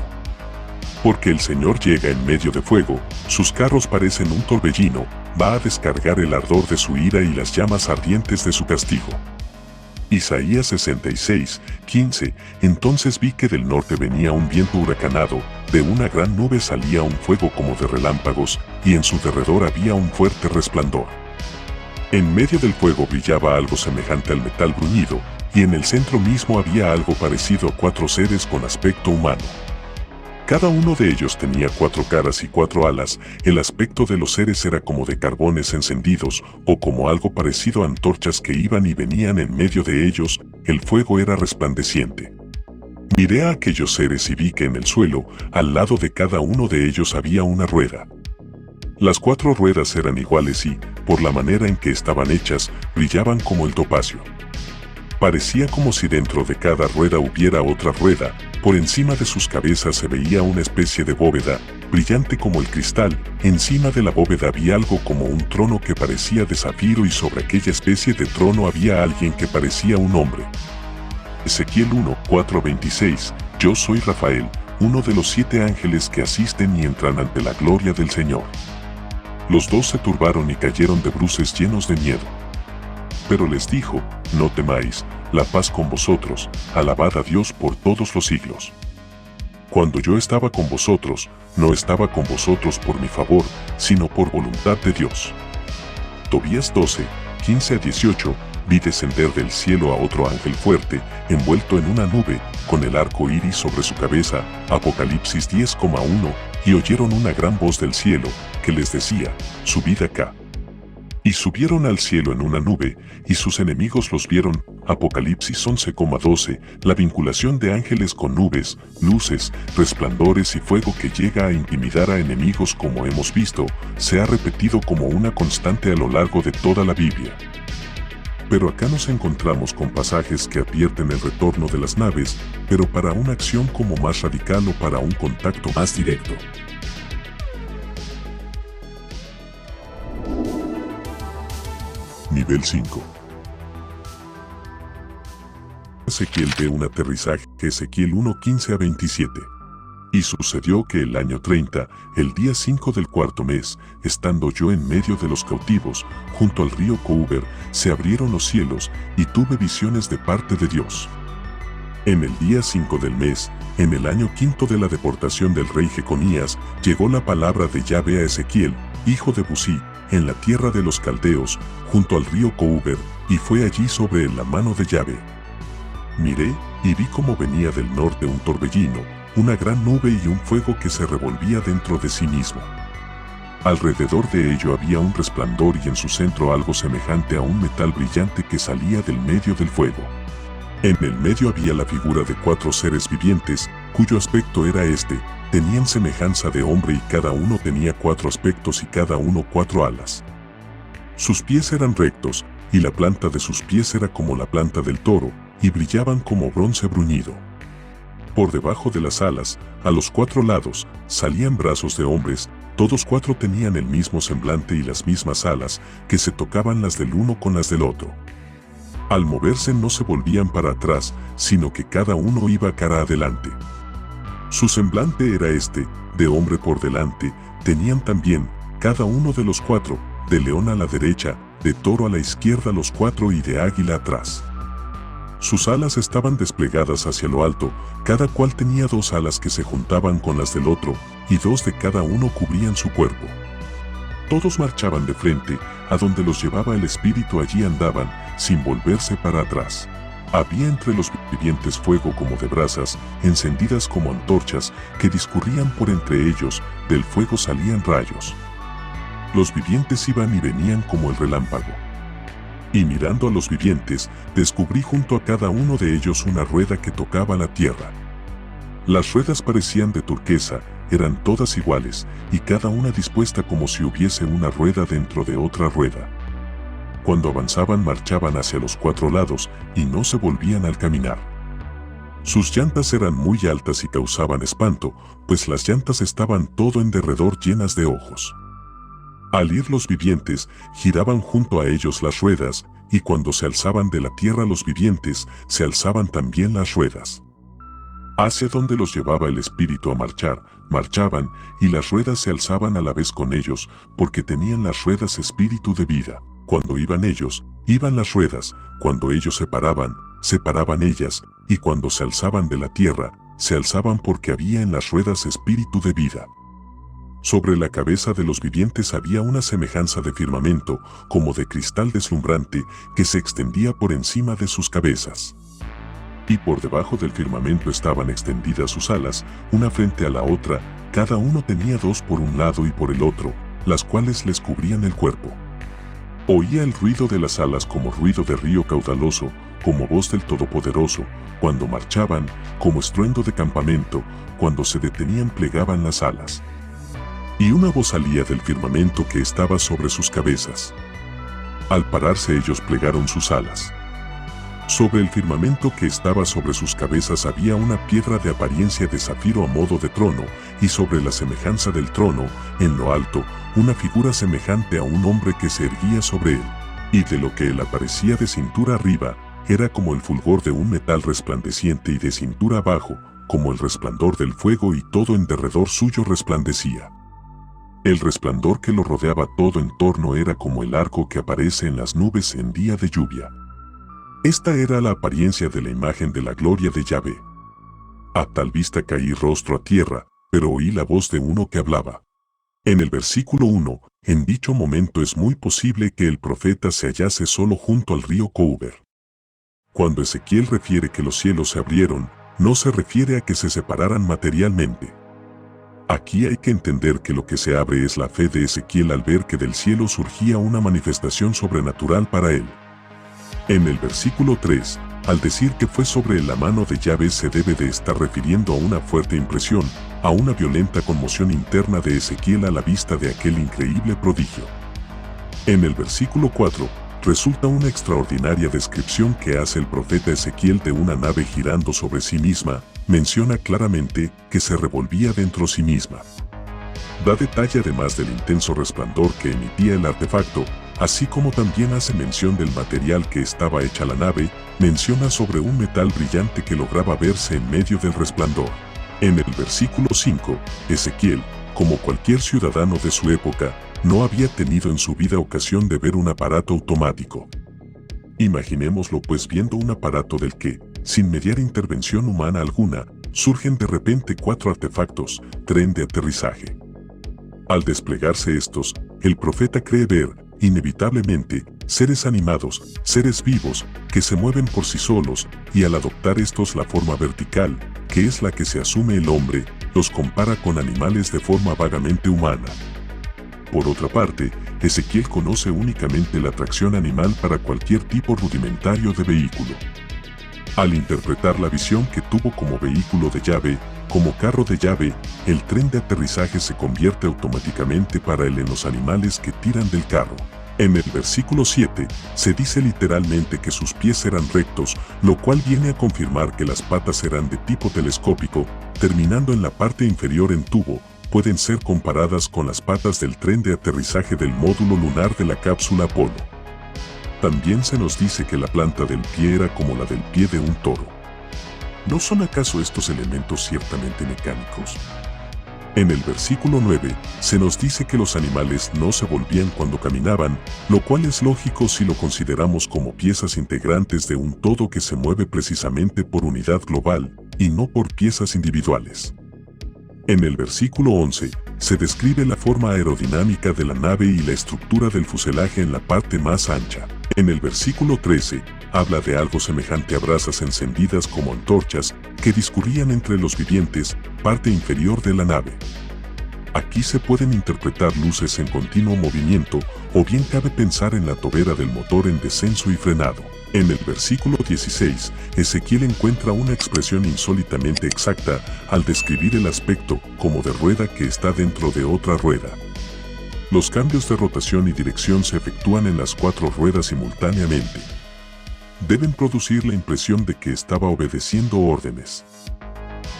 Porque el Señor llega en medio de fuego, sus carros parecen un torbellino, va a descargar el ardor de su ira y las llamas ardientes de su castigo. Isaías 66, 15. Entonces vi que del norte venía un viento huracanado, de una gran nube salía un fuego como de relámpagos, y en su derredor había un fuerte resplandor. En medio del fuego brillaba algo semejante al metal bruñido, y en el centro mismo había algo parecido a 4 seres con aspecto humano. Cada uno de ellos tenía 4 caras y 4 alas. El aspecto de los seres era como de carbones encendidos o como algo parecido a antorchas que iban y venían en medio de ellos. El fuego era resplandeciente. Miré a aquellos seres y vi que en el suelo, al lado de cada uno de ellos había una rueda. Las 4 ruedas eran iguales y, por la manera en que estaban hechas, brillaban como el topacio. Parecía como si dentro de cada rueda hubiera otra rueda. Por encima de sus cabezas se veía una especie de bóveda, brillante como el cristal. Encima de la bóveda había algo como un trono que parecía de zafiro y sobre aquella especie de trono había alguien que parecía un hombre. Ezequiel 1:4-26. Yo soy Rafael, uno de los 7 ángeles que asisten y entran ante la gloria del Señor. Los 2 se turbaron y cayeron de bruces llenos de miedo. Pero les dijo, no temáis, la paz con vosotros, alabad a Dios por todos los siglos. Cuando yo estaba con vosotros, no estaba con vosotros por mi favor, sino por voluntad de Dios. Tobías 12:15-18. Vi descender del cielo a otro ángel fuerte, envuelto en una nube, con el arco iris sobre su cabeza. Apocalipsis 10:1. Y oyeron una gran voz del cielo, que les decía, subid acá. Y subieron al cielo en una nube, y sus enemigos los vieron. Apocalipsis 11:12. La vinculación de ángeles con nubes, luces, resplandores y fuego que llega a intimidar a enemigos como hemos visto, se ha repetido como una constante a lo largo de toda la Biblia. Pero acá nos encontramos con pasajes que advierten el retorno de las naves, pero para una acción como más radical o para un contacto más directo. Nivel 5. Ezequiel ve un aterrizaje. Ezequiel 1:15-27. Y sucedió que el año 30, el día 5 del 4º mes, estando yo en medio de los cautivos, junto al río Couber, se abrieron los cielos, y tuve visiones de parte de Dios. En el día 5 del mes, en el año 5º de la deportación del rey Jeconías, llegó la palabra de Yahvé a Ezequiel, hijo de Busí, en la tierra de los caldeos, junto al río Couber, y fue allí sobre la mano de Yahvé. Miré, y vi cómo venía del norte un torbellino, una gran nube y un fuego que se revolvía dentro de sí mismo. Alrededor de ello había un resplandor y en su centro algo semejante a un metal brillante que salía del medio del fuego. En el medio había la figura de 4 seres vivientes, cuyo aspecto era este, tenían semejanza de hombre y cada uno tenía 4 aspectos y cada uno 4 alas. Sus pies eran rectos, y la planta de sus pies era como la planta del toro, y brillaban como bronce bruñido. Por debajo de las alas, a los 4 lados, salían brazos de hombres, todos 4 tenían el mismo semblante y las mismas alas, que se tocaban las del uno con las del otro. Al moverse no se volvían para atrás, sino que cada uno iba cara adelante. Su semblante era este, de hombre por delante, tenían también, cada uno de los 4, de león a la derecha, de toro a la izquierda los 4 y de águila atrás. Sus alas estaban desplegadas hacia lo alto, cada cual tenía 2 alas que se juntaban con las del otro, y 2 de cada uno cubrían su cuerpo. Todos marchaban de frente, a donde los llevaba el espíritu allí andaban, sin volverse para atrás. Había entre los vivientes fuego como de brasas, encendidas como antorchas, que discurrían por entre ellos, del fuego salían rayos. Los vivientes iban y venían como el relámpago. Y mirando a los vivientes, descubrí junto a cada uno de ellos una rueda que tocaba la tierra. Las ruedas parecían de turquesa, eran todas iguales, y cada una dispuesta como si hubiese una rueda dentro de otra rueda. Cuando avanzaban marchaban hacia los 4 lados, y no se volvían al caminar. Sus llantas eran muy altas y causaban espanto, pues las llantas estaban todo en derredor llenas de ojos. Al ir los vivientes, giraban junto a ellos las ruedas, y cuando se alzaban de la tierra los vivientes, se alzaban también las ruedas. Hacia donde los llevaba el espíritu a marchar, marchaban, y las ruedas se alzaban a la vez con ellos, porque tenían las ruedas espíritu de vida. Cuando iban ellos, iban las ruedas, cuando ellos se paraban ellas, y cuando se alzaban de la tierra, se alzaban porque había en las ruedas espíritu de vida. Sobre la cabeza de los vivientes había una semejanza de firmamento, como de cristal deslumbrante, que se extendía por encima de sus cabezas. Y por debajo del firmamento estaban extendidas sus alas, una frente a la otra, cada uno tenía dos por un lado y por el otro, las cuales les cubrían el cuerpo. Oía el ruido de las alas como ruido de río caudaloso, como voz del Todopoderoso, cuando marchaban, como estruendo de campamento, cuando se detenían plegaban las alas. Y una voz salía del firmamento que estaba sobre sus cabezas. Al pararse ellos plegaron sus alas. Sobre el firmamento que estaba sobre sus cabezas había una piedra de apariencia de zafiro a modo de trono, y sobre la semejanza del trono, en lo alto, una figura semejante a un hombre que se erguía sobre él, y de lo que él aparecía de cintura arriba, era como el fulgor de un metal resplandeciente y de cintura abajo, como el resplandor del fuego y todo en derredor suyo resplandecía. El resplandor que lo rodeaba todo en torno era como el arco que aparece en las nubes en día de lluvia. Esta era la apariencia de la imagen de la gloria de Yahvé. A tal vista caí rostro a tierra, pero oí la voz de uno que hablaba. En el versículo 1, en dicho momento es muy posible que el profeta se hallase solo junto al río Couber. Cuando Ezequiel refiere que los cielos se abrieron, no se refiere a que se separaran materialmente. Aquí hay que entender que lo que se abre es la fe de Ezequiel al ver que del cielo surgía una manifestación sobrenatural para él. En el versículo 3, al decir que fue sobre la mano de Yahvé se debe de estar refiriendo a una fuerte impresión, a una violenta conmoción interna de Ezequiel a la vista de aquel increíble prodigio. En el versículo 4, resulta una extraordinaria descripción que hace el profeta Ezequiel de una nave girando sobre sí misma, menciona claramente que se revolvía dentro de sí misma. Da detalle además del intenso resplandor que emitía el artefacto, así como también hace mención del material que estaba hecha la nave, menciona sobre un metal brillante que lograba verse en medio del resplandor. En el versículo 5, Ezequiel, como cualquier ciudadano de su época, no había tenido en su vida ocasión de ver un aparato automático. Imaginémoslo pues viendo un aparato del que, sin mediar intervención humana alguna, surgen de repente 4 artefactos, tren de aterrizaje. Al desplegarse estos, el profeta cree ver, inevitablemente, seres animados, seres vivos, que se mueven por sí solos, y al adoptar estos la forma vertical, que es la que se asume el hombre, los compara con animales de forma vagamente humana. Por otra parte, Ezequiel conoce únicamente la tracción animal para cualquier tipo rudimentario de vehículo. Al interpretar la visión que tuvo como vehículo de Yahvé, como carro de Yahvé, el tren de aterrizaje se convierte automáticamente para él en los animales que tiran del carro. En el versículo 7, se dice literalmente que sus pies eran rectos, lo cual viene a confirmar que las patas eran de tipo telescópico, terminando en la parte inferior en tubo, pueden ser comparadas con las patas del tren de aterrizaje del módulo lunar de la cápsula Apolo. También se nos dice que la planta del pie era como la del pie de un toro. ¿No son acaso estos elementos ciertamente mecánicos? En el versículo 9, se nos dice que los animales no se volvían cuando caminaban, lo cual es lógico si lo consideramos como piezas integrantes de un todo que se mueve precisamente por unidad global, y no por piezas individuales. En el versículo 11, se describe la forma aerodinámica de la nave y la estructura del fuselaje en la parte más ancha. En el versículo 13, habla de algo semejante a brasas encendidas como antorchas que discurrían entre los vivientes, parte inferior de la nave. Aquí se pueden interpretar luces en continuo movimiento, o bien cabe pensar en la tobera del motor en descenso y frenado. En el versículo 16, Ezequiel encuentra una expresión insólitamente exacta al describir el aspecto como de rueda que está dentro de otra rueda. Los cambios de rotación y dirección se efectúan en las 4 ruedas simultáneamente. Deben producir la impresión de que estaba obedeciendo órdenes.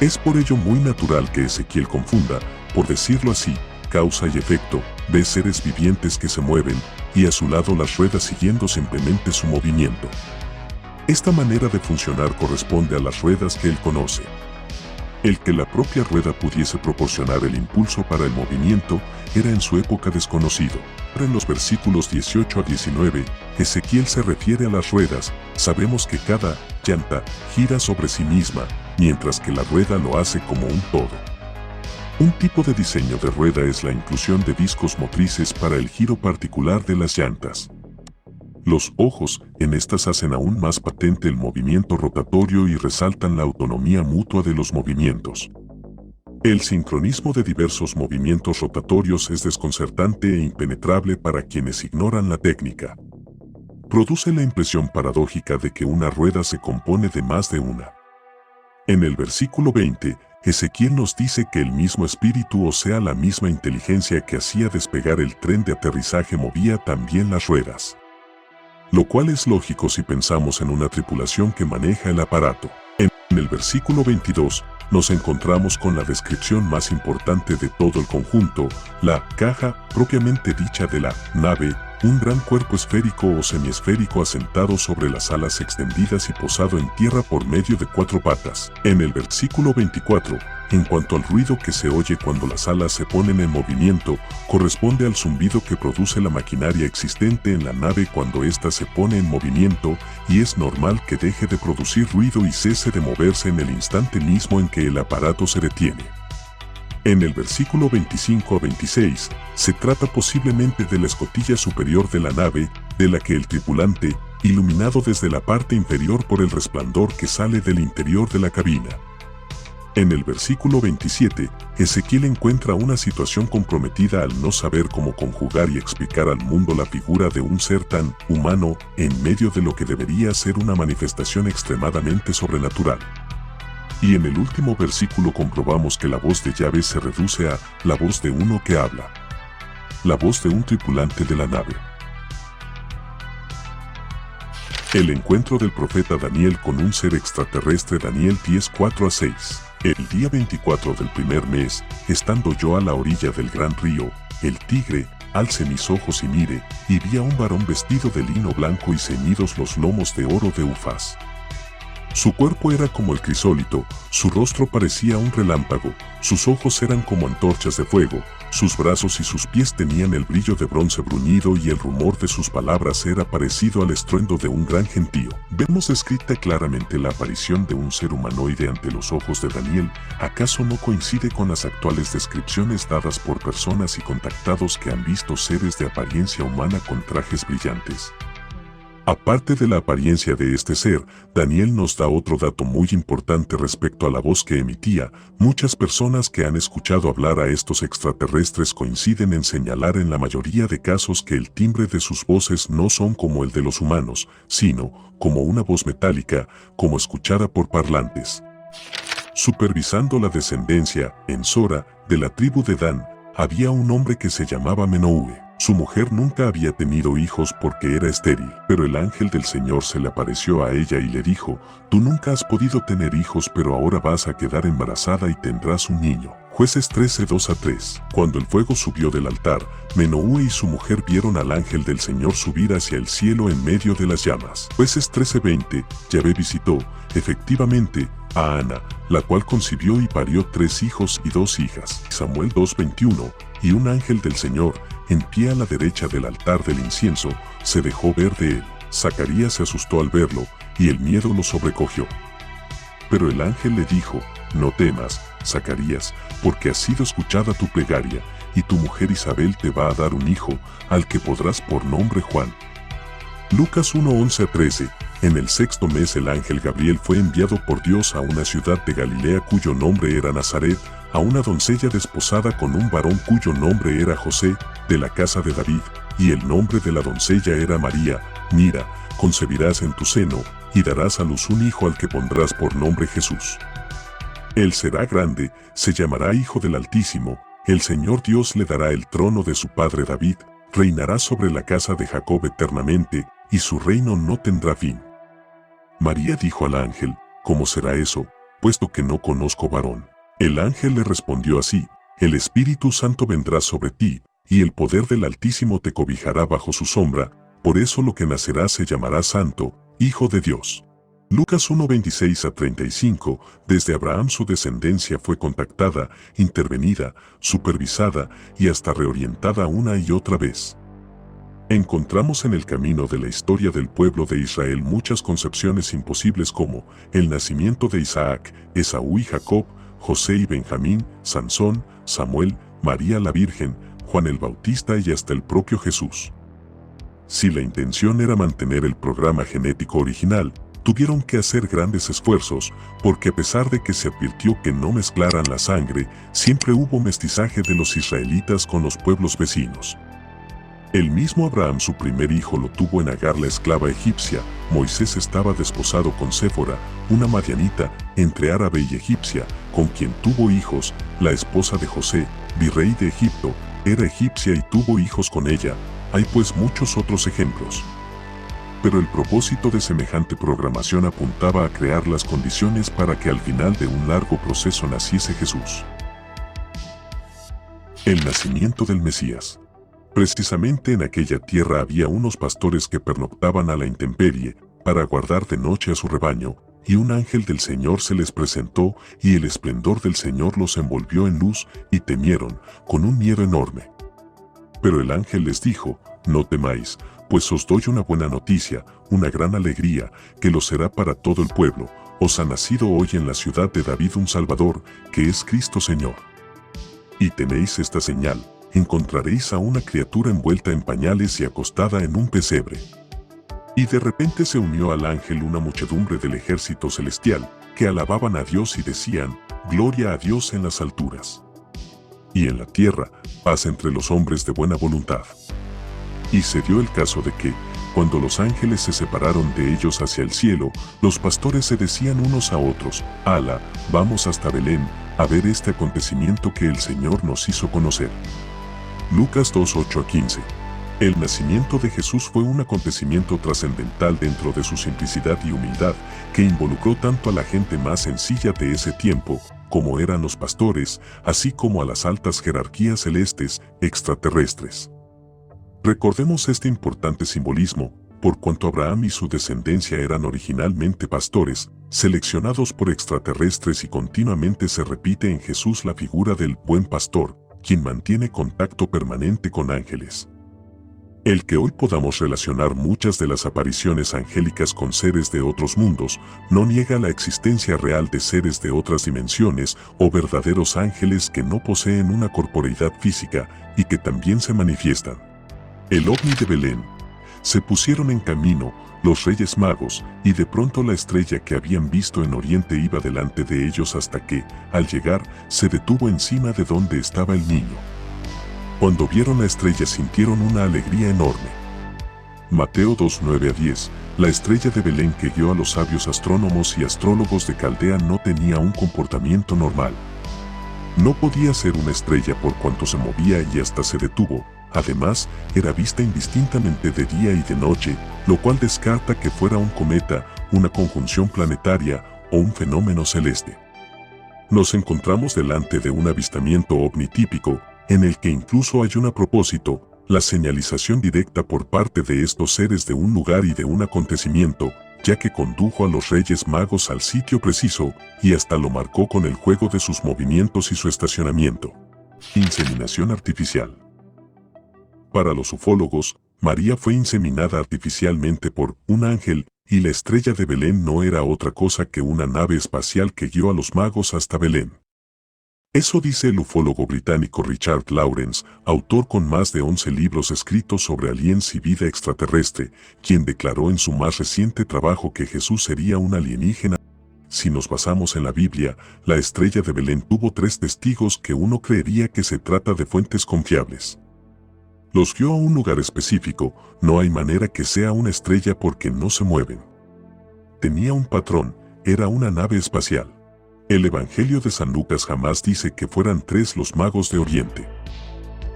Es por ello muy natural que Ezequiel confunda, por decirlo así, causa y efecto, ve seres vivientes que se mueven, y a su lado las ruedas siguiendo simplemente su movimiento. Esta manera de funcionar corresponde a las ruedas que él conoce. El que la propia rueda pudiese proporcionar el impulso para el movimiento era en su época desconocido. Pero en los versículos 18 a 19, Ezequiel se refiere a las ruedas. Sabemos que cada llanta gira sobre sí misma, mientras que la rueda lo hace como un todo. Un tipo de diseño de rueda es la inclusión de discos motrices para el giro particular de las llantas. Los ojos en estas hacen aún más patente el movimiento rotatorio y resaltan la autonomía mutua de los movimientos. El sincronismo de diversos movimientos rotatorios es desconcertante e impenetrable para quienes ignoran la técnica. Produce la impresión paradójica de que una rueda se compone de más de una. En el versículo 20, Ezequiel nos dice que el mismo espíritu, o sea, la misma inteligencia que hacía despegar el tren de aterrizaje, movía también las ruedas. Lo cual es lógico si pensamos en una tripulación que maneja el aparato. En el versículo 22, nos encontramos con la descripción más importante de todo el conjunto, la caja propiamente dicha de la nave, un gran cuerpo esférico o semiesférico asentado sobre las alas extendidas y posado en tierra por medio de 4 patas. En el versículo 24, en cuanto al ruido que se oye cuando las alas se ponen en movimiento, corresponde al zumbido que produce la maquinaria existente en la nave cuando ésta se pone en movimiento, y es normal que deje de producir ruido y cese de moverse en el instante mismo en que el aparato se detiene. En el versículo 25 a 26, se trata posiblemente de la escotilla superior de la nave, de la que el tripulante, iluminado desde la parte inferior por el resplandor que sale del interior de la cabina. En el versículo 27, Ezequiel encuentra una situación comprometida al no saber cómo conjugar y explicar al mundo la figura de un ser tan humano en medio de lo que debería ser una manifestación extremadamente sobrenatural. Y en el último versículo comprobamos que la voz de Yahvé se reduce a la voz de uno que habla. La voz de un tripulante de la nave. El encuentro del profeta Daniel con un ser extraterrestre. Daniel 10, 4 a 6. El día 24 del primer mes, estando yo a la orilla del gran río, el Tigre, alcé mis ojos y mire, y vi a un varón vestido de lino blanco y ceñidos los lomos de oro de Ufaz. Su cuerpo era como el crisólito, su rostro parecía un relámpago, sus ojos eran como antorchas de fuego, sus brazos y sus pies tenían el brillo de bronce bruñido y el rumor de sus palabras era parecido al estruendo de un gran gentío. Vemos descrita claramente la aparición de un ser humanoide ante los ojos de Daniel. ¿Acaso no coincide con las actuales descripciones dadas por personas y contactados que han visto seres de apariencia humana con trajes brillantes? Aparte de la apariencia de este ser, Daniel nos da otro dato muy importante respecto a la voz que emitía. Muchas personas que han escuchado hablar a estos extraterrestres coinciden en señalar en la mayoría de casos que el timbre de sus voces no son como el de los humanos, sino como una voz metálica, como escuchada por parlantes. Supervisando la descendencia, en Sora, de la tribu de Dan, había un hombre que se llamaba Menouhe. Su mujer nunca había tenido hijos porque era estéril, pero el ángel del Señor se le apareció a ella y le dijo: tú nunca has podido tener hijos, pero ahora vas a quedar embarazada y tendrás un niño. Jueces 13, 2 a 3. Cuando el fuego subió del altar, Menouhe y su mujer vieron al ángel del Señor subir hacia el cielo en medio de las llamas. Jueces 13, 20. Yahvé visitó, efectivamente, a Ana, la cual concibió y parió 3 hijos y 2 hijas. Samuel 2, 21. Y un ángel del Señor, en pie a la derecha del altar del incienso, se dejó ver de él. Zacarías se asustó al verlo, y el miedo lo sobrecogió. Pero el ángel le dijo: no temas, Zacarías, porque ha sido escuchada tu plegaria, y tu mujer Isabel te va a dar un hijo, al que podrás por nombre Juan. Lucas 1, 11 a 13. En el 6º mes el ángel Gabriel fue enviado por Dios a una ciudad de Galilea cuyo nombre era Nazaret, a una doncella desposada con un varón cuyo nombre era José, de la casa de David, y el nombre de la doncella era María. Mira, concebirás en tu seno, y darás a luz un hijo al que pondrás por nombre Jesús. Él será grande, se llamará Hijo del Altísimo, el Señor Dios le dará el trono de su padre David, reinará sobre la casa de Jacob eternamente, y su reino no tendrá fin. María dijo al ángel: ¿cómo será eso, puesto que no conozco varón? El ángel le respondió así: el Espíritu Santo vendrá sobre ti, y el poder del Altísimo te cobijará bajo su sombra, por eso lo que nacerá se llamará Santo, Hijo de Dios. Lucas 1, 26 a 35. Desde Abraham su descendencia fue contactada, intervenida, supervisada y hasta reorientada una y otra vez. Encontramos en el camino de la historia del pueblo de Israel muchas concepciones imposibles como el nacimiento de Isaac, Esaú y Jacob, José y Benjamín, Sansón, Samuel, María la Virgen, Juan el Bautista y hasta el propio Jesús. Si la intención era mantener el programa genético original, tuvieron que hacer grandes esfuerzos, porque a pesar de que se advirtió que no mezclaran la sangre, siempre hubo mestizaje de los israelitas con los pueblos vecinos. El mismo Abraham, su primer hijo, lo tuvo en Agar, la esclava egipcia. Moisés estaba desposado con Séfora, una madianita, entre árabe y egipcia, con quien tuvo hijos. La esposa de José, virrey de Egipto, era egipcia y tuvo hijos con ella. Hay pues muchos otros ejemplos. Pero el propósito de semejante programación apuntaba a crear las condiciones para que al final de un largo proceso naciese Jesús. El nacimiento del Mesías. Precisamente en aquella tierra había unos pastores que pernoctaban a la intemperie para guardar de noche a su rebaño, y un ángel del Señor se les presentó, y el esplendor del Señor los envolvió en luz, y temieron, con un miedo enorme. Pero el ángel les dijo: no temáis, pues os doy una buena noticia, una gran alegría, que lo será para todo el pueblo. Os ha nacido hoy en la ciudad de David un Salvador, que es Cristo Señor. Y tenéis esta señal: encontraréis a una criatura envuelta en pañales y acostada en un pesebre. Y de repente se unió al ángel una muchedumbre del ejército celestial, que alababan a Dios y decían: gloria a Dios en las alturas. Y en la tierra, paz entre los hombres de buena voluntad. Y se dio el caso de que, cuando los ángeles se separaron de ellos hacia el cielo, los pastores se decían unos a otros: hala, vamos hasta Belén, a ver este acontecimiento que el Señor nos hizo conocer. Lucas 2:8-15. El nacimiento de Jesús fue un acontecimiento trascendental dentro de su simplicidad y humildad, que involucró tanto a la gente más sencilla de ese tiempo, como eran los pastores, así como a las altas jerarquías celestes, extraterrestres. Recordemos este importante simbolismo, por cuanto Abraham y su descendencia eran originalmente pastores, seleccionados por extraterrestres, y continuamente se repite en Jesús la figura del buen pastor, quien mantiene contacto permanente con ángeles. El que hoy podamos relacionar muchas de las apariciones angélicas con seres de otros mundos, no niega la existencia real de seres de otras dimensiones o verdaderos ángeles que no poseen una corporeidad física y que también se manifiestan. El ovni de Belén. Se pusieron en camino los Reyes Magos, y de pronto la estrella que habían visto en Oriente iba delante de ellos hasta que, al llegar, se detuvo encima de donde estaba el niño. Cuando vieron la estrella sintieron una alegría enorme. Mateo 2:9-10. La estrella de Belén que guió a los sabios astrónomos y astrólogos de Caldea no tenía un comportamiento normal. No podía ser una estrella por cuanto se movía y hasta se detuvo. Además, era vista indistintamente de día y de noche, lo cual descarta que fuera un cometa, una conjunción planetaria o un fenómeno celeste. Nos encontramos delante de un avistamiento ovni típico, en el que incluso hay un propósito, la señalización directa por parte de estos seres de un lugar y de un acontecimiento, ya que condujo a los Reyes Magos al sitio preciso, y hasta lo marcó con el juego de sus movimientos y su estacionamiento. Inseminación artificial. Para los ufólogos, María fue inseminada artificialmente por un ángel, y la estrella de Belén no era otra cosa que una nave espacial que guió a los magos hasta Belén. Eso dice el ufólogo británico Richard Lawrence, autor con más de 11 libros escritos sobre aliens y vida extraterrestre, quien declaró en su más reciente trabajo que Jesús sería un alienígena. Si nos basamos en la Biblia, la estrella de Belén tuvo 3 testigos que uno creería que se trata de fuentes confiables. Los guió a un lugar específico, no hay manera que sea una estrella porque no se mueven. Tenía un patrón, era una nave espacial. El Evangelio de San Lucas jamás dice que fueran 3 los magos de Oriente.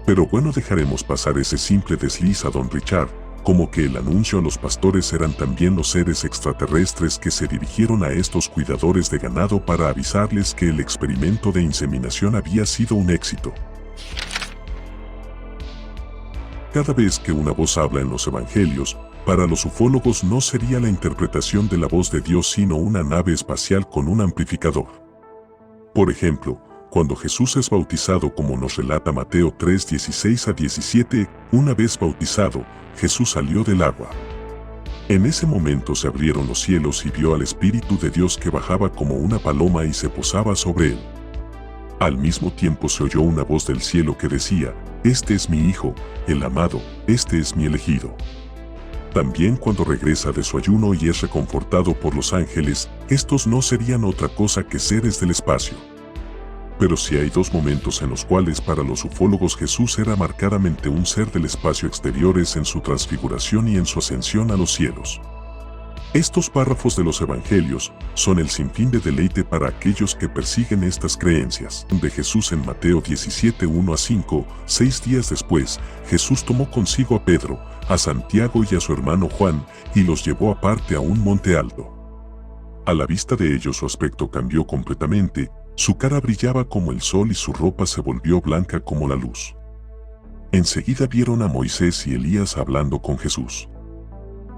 Pero bueno, dejaremos pasar ese simple desliz a don Richard, como que el anuncio a los pastores eran también los seres extraterrestres que se dirigieron a estos cuidadores de ganado para avisarles que el experimento de inseminación había sido un éxito. Cada vez que una voz habla en los evangelios, para los ufólogos no sería la interpretación de la voz de Dios sino una nave espacial con un amplificador. Por ejemplo, cuando Jesús es bautizado, como nos relata Mateo 3:16-17, una vez bautizado, Jesús salió del agua. En ese momento se abrieron los cielos y vio al Espíritu de Dios que bajaba como una paloma y se posaba sobre él. Al mismo tiempo se oyó una voz del cielo que decía: «Este es mi Hijo, el amado, este es mi elegido». También cuando regresa de su ayuno y es reconfortado por los ángeles, estos no serían otra cosa que seres del espacio. Pero sí hay dos momentos en los cuales para los ufólogos Jesús era marcadamente un ser del espacio exterior, es en su transfiguración y en su ascensión a los cielos. Estos párrafos de los evangelios son el sinfín de deleite para aquellos que persiguen estas creencias. De Jesús en Mateo 17, 1-5, 6 días después, Jesús tomó consigo a Pedro, a Santiago y a su hermano Juan, y los llevó aparte a un monte alto. A la vista de ellos su aspecto cambió completamente, su cara brillaba como el sol y su ropa se volvió blanca como la luz. Enseguida vieron a Moisés y Elías hablando con Jesús.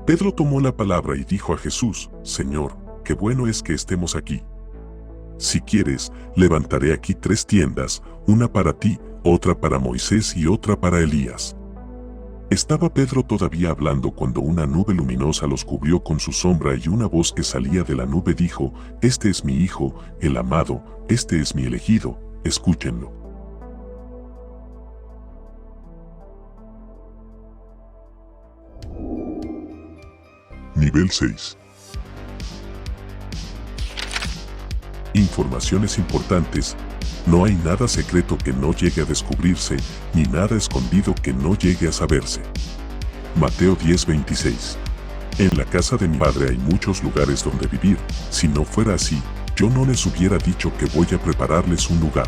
Pedro tomó la palabra y dijo a Jesús: Señor, qué bueno es que estemos aquí. Si quieres, levantaré aquí 3 tiendas, una para ti, otra para Moisés y otra para Elías. Estaba Pedro todavía hablando cuando una nube luminosa los cubrió con su sombra y una voz que salía de la nube dijo: Este es mi Hijo, el amado, este es mi elegido, escúchenlo. Nivel 6. Informaciones importantes. No hay nada secreto que no llegue a descubrirse, ni nada escondido que no llegue a saberse. Mateo 10:26. En la casa de mi Padre hay muchos lugares donde vivir. Si no fuera así, yo no les hubiera dicho que voy a prepararles un lugar.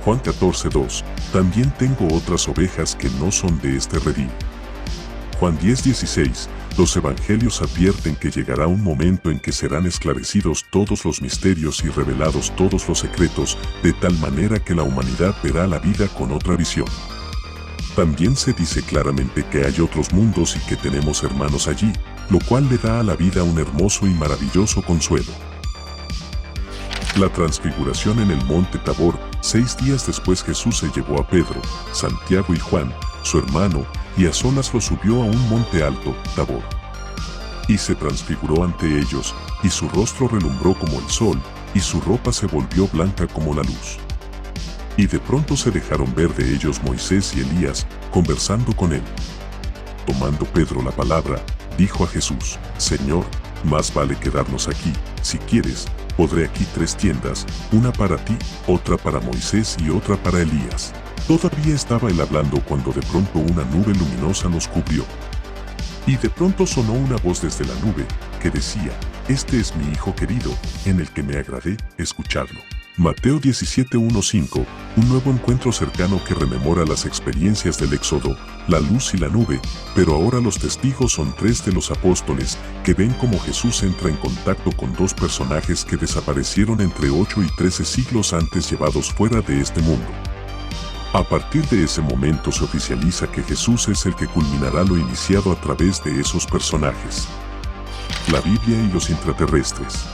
Juan 14:2. También tengo otras ovejas que no son de este redil. Juan 10:16. Los evangelios advierten que llegará un momento en que serán esclarecidos todos los misterios y revelados todos los secretos, de tal manera que la humanidad verá la vida con otra visión. También se dice claramente que hay otros mundos y que tenemos hermanos allí, lo cual le da a la vida un hermoso y maravilloso consuelo. La transfiguración en el monte Tabor. 6 días después Jesús se llevó a Pedro, Santiago y Juan, su hermano, y a solas lo subió a un monte alto, Tabor. Y se transfiguró ante ellos, y su rostro relumbró como el sol, y su ropa se volvió blanca como la luz. Y de pronto se dejaron ver de ellos Moisés y Elías, conversando con él. Tomando Pedro la palabra, dijo a Jesús: Señor, más vale quedarnos aquí. Si quieres, podré aquí 3 tiendas, una para ti, otra para Moisés y otra para Elías. Todavía estaba él hablando cuando de pronto una nube luminosa nos cubrió. Y de pronto sonó una voz desde la nube, que decía: Este es mi Hijo querido, en el que me agradé, escuchadlo. Mateo 17:1-5, un nuevo encuentro cercano que rememora las experiencias del Éxodo, la luz y la nube, pero ahora los testigos son 3 de los apóstoles, que ven cómo Jesús entra en contacto con 2 personajes que desaparecieron entre 8 y 13 siglos antes, llevados fuera de este mundo. A partir de ese momento se oficializa que Jesús es el que culminará lo iniciado a través de esos personajes. La Biblia y los intraterrestres.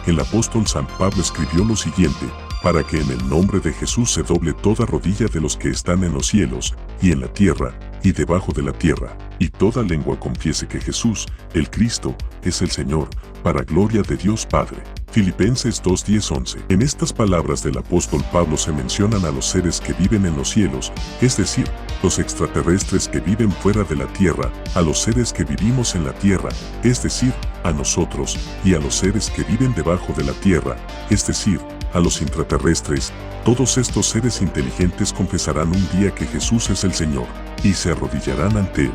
El apóstol San Pablo escribió lo siguiente: para que en el nombre de Jesús se doble toda rodilla de los que están en los cielos, y en la tierra, y debajo de la tierra, y toda lengua confiese que Jesús, el Cristo, es el Señor, para gloria de Dios Padre. Filipenses 2:10-11. En estas palabras del apóstol Pablo se mencionan a los seres que viven en los cielos, es decir, los extraterrestres que viven fuera de la tierra, a los seres que vivimos en la tierra, es decir, a nosotros, y a los seres que viven debajo de la tierra, es decir, a los intraterrestres. Todos estos seres inteligentes confesarán un día que Jesús es el Señor, y se arrodillarán ante Él.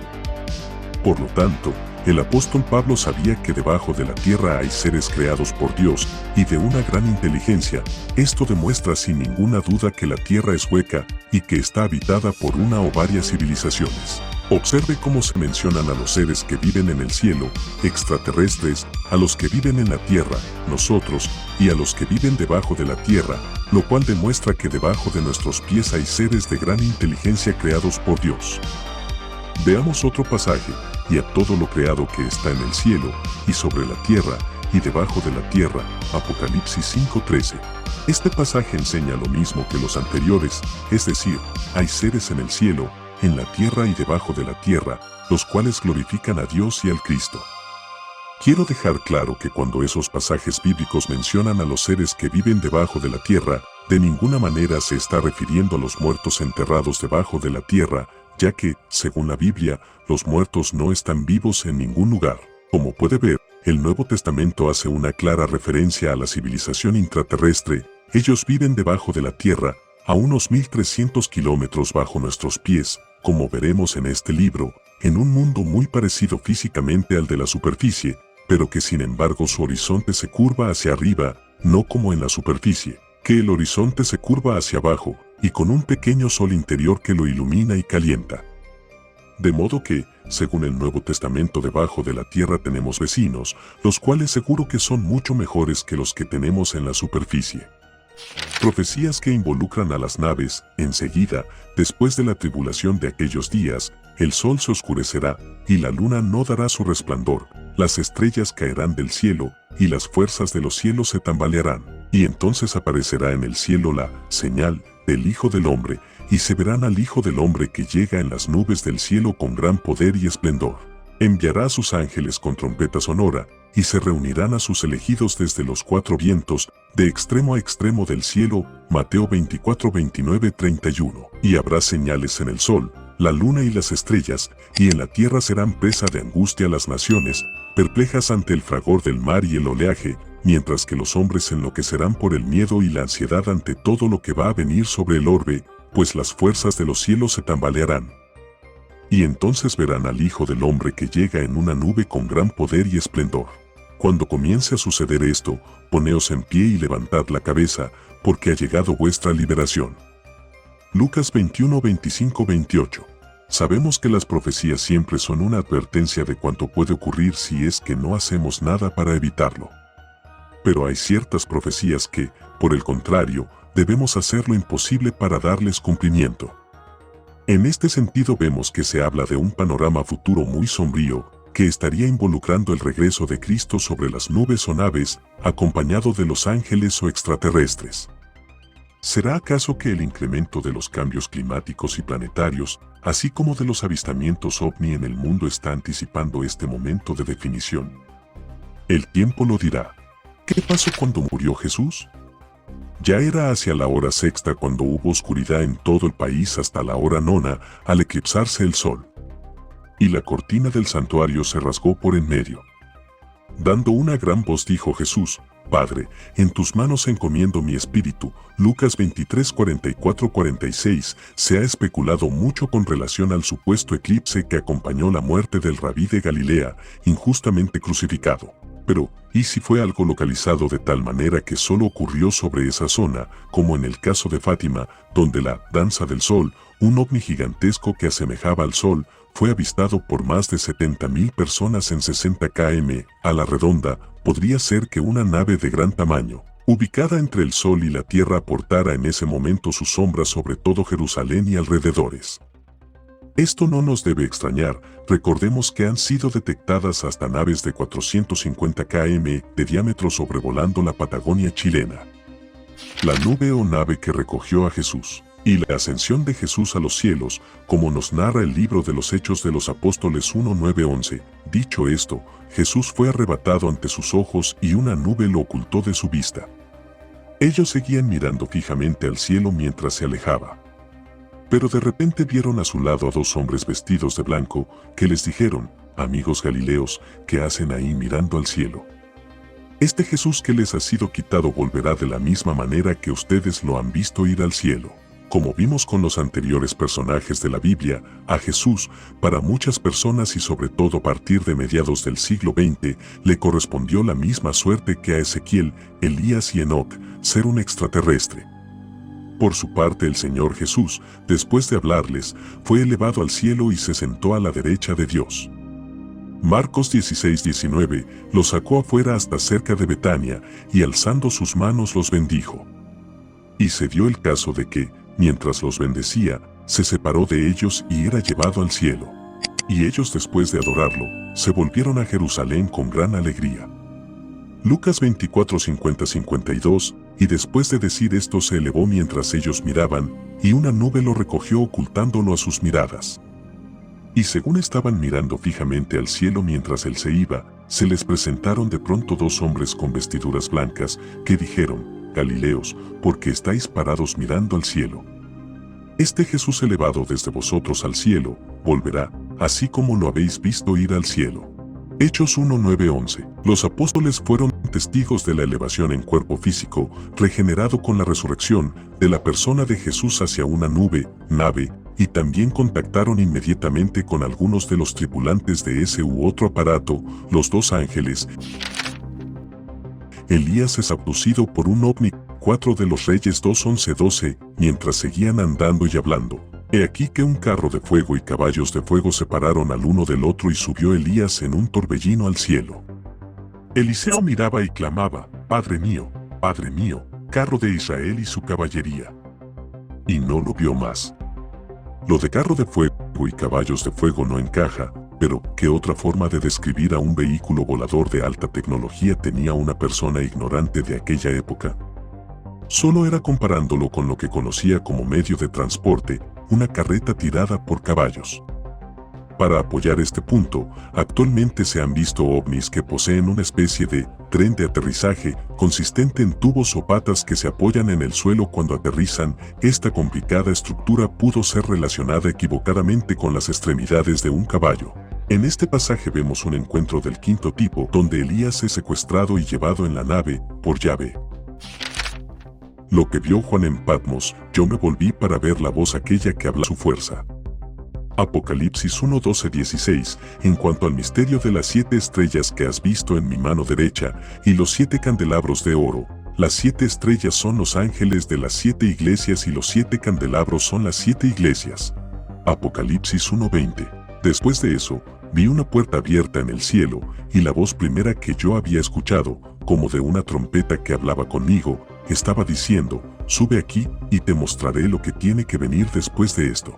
Por lo tanto, el apóstol Pablo sabía que debajo de la tierra hay seres creados por Dios, y de una gran inteligencia. Esto demuestra sin ninguna duda que la tierra es hueca, y que está habitada por una o varias civilizaciones. Observe cómo se mencionan a los seres que viven en el cielo, extraterrestres, a los que viven en la tierra, nosotros, y a los que viven debajo de la tierra, lo cual demuestra que debajo de nuestros pies hay seres de gran inteligencia creados por Dios. Veamos otro pasaje: y a todo lo creado que está en el cielo, y sobre la tierra, y debajo de la tierra. Apocalipsis 5:13. Este pasaje enseña lo mismo que los anteriores, es decir, hay seres en el cielo, en la tierra y debajo de la tierra, los cuales glorifican a Dios y al Cristo. Quiero dejar claro que cuando esos pasajes bíblicos mencionan a los seres que viven debajo de la tierra, de ninguna manera se está refiriendo a los muertos enterrados debajo de la tierra, ya que, según la Biblia, los muertos no están vivos en ningún lugar. Como puede ver, el Nuevo Testamento hace una clara referencia a la civilización intraterrestre. Ellos viven debajo de la tierra, a unos 1300 kilómetros bajo nuestros pies, como veremos en este libro, en un mundo muy parecido físicamente al de la superficie, pero que sin embargo su horizonte se curva hacia arriba, no como en la superficie, que el horizonte se curva hacia abajo, y con un pequeño sol interior que lo ilumina y calienta. De modo que, según el Nuevo Testamento, debajo de la tierra tenemos vecinos, los cuales seguro que son mucho mejores que los que tenemos en la superficie. Profecías que involucran a las naves. Enseguida, después de la tribulación de aquellos días, el sol se oscurecerá, y la luna no dará su resplandor, las estrellas caerán del cielo, y las fuerzas de los cielos se tambalearán. Y entonces aparecerá en el cielo la señal del Hijo del Hombre, y se verán al Hijo del Hombre que llega en las nubes del cielo con gran poder y esplendor. Enviará a sus ángeles con trompeta sonora, y se reunirán a sus elegidos desde los cuatro vientos, de extremo a extremo del cielo. Mateo 24, 29, 31. Y habrá señales en el sol, la luna y las estrellas, y en la tierra serán presa de angustia las naciones, perplejas ante el fragor del mar y el oleaje, mientras que los hombres enloquecerán por el miedo y la ansiedad ante todo lo que va a venir sobre el orbe, pues las fuerzas de los cielos se tambalearán. Y entonces verán al Hijo del Hombre que llega en una nube con gran poder y esplendor. Cuando comience a suceder esto, poneos en pie y levantad la cabeza, porque ha llegado vuestra liberación. Lucas 21, 25, 28. Sabemos que las profecías siempre son una advertencia de cuanto puede ocurrir si es que no hacemos nada para evitarlo. Pero hay ciertas profecías que, por el contrario, debemos hacer lo imposible para darles cumplimiento. En este sentido vemos que se habla de un panorama futuro muy sombrío, que estaría involucrando el regreso de Cristo sobre las nubes o naves, acompañado de los ángeles o extraterrestres. ¿Será acaso que el incremento de los cambios climáticos y planetarios, así como de los avistamientos ovni en el mundo, está anticipando este momento de definición? El tiempo lo dirá. ¿Qué pasó cuando murió Jesús? Ya era hacia la hora sexta cuando hubo oscuridad en todo el país hasta la hora nona, al eclipsarse el sol. Y la cortina del santuario se rasgó por en medio. Dando una gran voz dijo Jesús: Padre, en tus manos encomiendo mi espíritu. Lucas 23, 44, 46. Se ha especulado mucho con relación al supuesto eclipse que acompañó la muerte del Rabí de Galilea, injustamente crucificado. Pero, ¿y si fue algo localizado de tal manera que solo ocurrió sobre esa zona, como en el caso de Fátima, donde la danza del sol, un ovni gigantesco que asemejaba al sol, fue avistado por más de 70,000 personas en 60 km a la redonda? Podría ser que una nave de gran tamaño, ubicada entre el sol y la tierra, aportara en ese momento su sombra sobre todo Jerusalén y alrededores. Esto no nos debe extrañar. Recordemos que han sido detectadas hasta naves de 450 km de diámetro sobrevolando la Patagonia chilena. La nube o nave que recogió a Jesús, y la ascensión de Jesús a los cielos, como nos narra el libro de los Hechos de los Apóstoles 1, 9, 11. Dicho esto, Jesús fue arrebatado ante sus ojos y una nube lo ocultó de su vista. Ellos seguían mirando fijamente al cielo mientras se alejaba. Pero de repente vieron a su lado a dos hombres vestidos de blanco, que les dijeron: amigos galileos, ¿qué hacen ahí mirando al cielo? Este Jesús que les ha sido quitado volverá de la misma manera que ustedes lo han visto ir al cielo. Como vimos con los anteriores personajes de la Biblia, a Jesús, para muchas personas y sobre todo a partir de mediados del siglo XX, le correspondió la misma suerte que a Ezequiel, Elías y Enoc, ser un extraterrestre. Por su parte, el Señor Jesús, después de hablarles, fue elevado al cielo y se sentó a la derecha de Dios. Marcos 16, 19, los sacó afuera hasta cerca de Betania, y alzando sus manos los bendijo. Y se dio el caso de que, mientras los bendecía, se separó de ellos y era llevado al cielo. Y ellos, después de adorarlo, se volvieron a Jerusalén con gran alegría. Lucas 24, 50, 52, y después de decir esto se elevó mientras ellos miraban, y una nube lo recogió ocultándolo a sus miradas. Y según estaban mirando fijamente al cielo mientras él se iba, se les presentaron de pronto dos hombres con vestiduras blancas, que dijeron: Galileos, ¿por qué estáis parados mirando al cielo? Este Jesús elevado desde vosotros al cielo, volverá, así como lo habéis visto ir al cielo. Hechos 1, 9, 11. Los apóstoles fueron testigos de la elevación en cuerpo físico, regenerado con la resurrección, de la persona de Jesús hacia una nave, y también contactaron inmediatamente con algunos de los tripulantes de ese u otro aparato, los dos ángeles. Elías es abducido por un ovni. 4 de los Reyes 2, 11, 12, mientras seguían andando y hablando. He aquí que un carro de fuego y caballos de fuego separaron al uno del otro y subió Elías en un torbellino al cielo. Eliseo miraba y clamaba, Padre mío, carro de Israel y su caballería. Y no lo vio más. Lo de carro de fuego y caballos de fuego no encaja, pero ¿qué otra forma de describir a un vehículo volador de alta tecnología tenía una persona ignorante de aquella época? Solo era comparándolo con lo que conocía como medio de transporte, una carreta tirada por caballos. Para apoyar este punto, actualmente se han visto ovnis que poseen una especie de tren de aterrizaje consistente en tubos o patas que se apoyan en el suelo cuando aterrizan. Esta complicada estructura pudo ser relacionada equivocadamente con las extremidades de un caballo. En este pasaje vemos un encuentro del quinto tipo, donde Elías es secuestrado y llevado en la nave por Yahvé. Lo que vio Juan en Patmos, yo me volví para ver la voz aquella que habla su fuerza. Apocalipsis 1, 12, 16. En cuanto al misterio de las 7 estrellas que has visto en mi mano derecha, y los 7 candelabros de oro, las 7 estrellas son los ángeles de las 7 iglesias y los 7 candelabros son las 7 iglesias. Apocalipsis 1, 20. Después de eso, vi una puerta abierta en el cielo, y la voz primera que yo había escuchado, como de una trompeta que hablaba conmigo, estaba diciendo, sube aquí, y te mostraré lo que tiene que venir después de esto.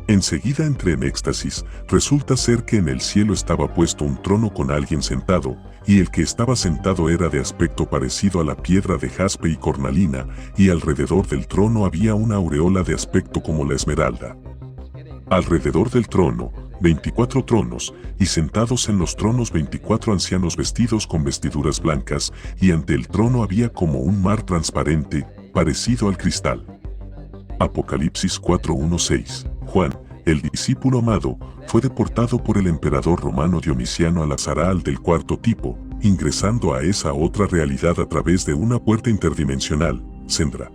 Enseguida entré en éxtasis. Resulta ser que en el cielo estaba puesto un trono con alguien sentado, y el que estaba sentado era de aspecto parecido a la piedra de jaspe y cornalina, y alrededor del trono había una aureola de aspecto como la esmeralda. Alrededor del trono, 24 tronos, y sentados en los tronos 24 ancianos vestidos con vestiduras blancas, y ante el trono había como un mar transparente, parecido al cristal. Apocalipsis 4:1-6. Juan, el discípulo amado, fue deportado por el emperador romano Dionisiano al Azaral del cuarto tipo, ingresando a esa otra realidad a través de una puerta interdimensional, Sendra.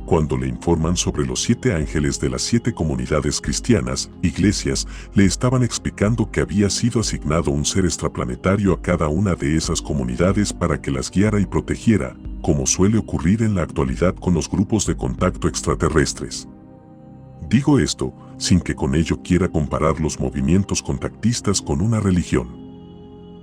Cuando le informan sobre los 7 ángeles de las 7 comunidades cristianas, iglesias, le estaban explicando que había sido asignado un ser extraplanetario a cada una de esas comunidades para que las guiara y protegiera, como suele ocurrir en la actualidad con los grupos de contacto extraterrestres. Digo esto, sin que con ello quiera comparar los movimientos contactistas con una religión.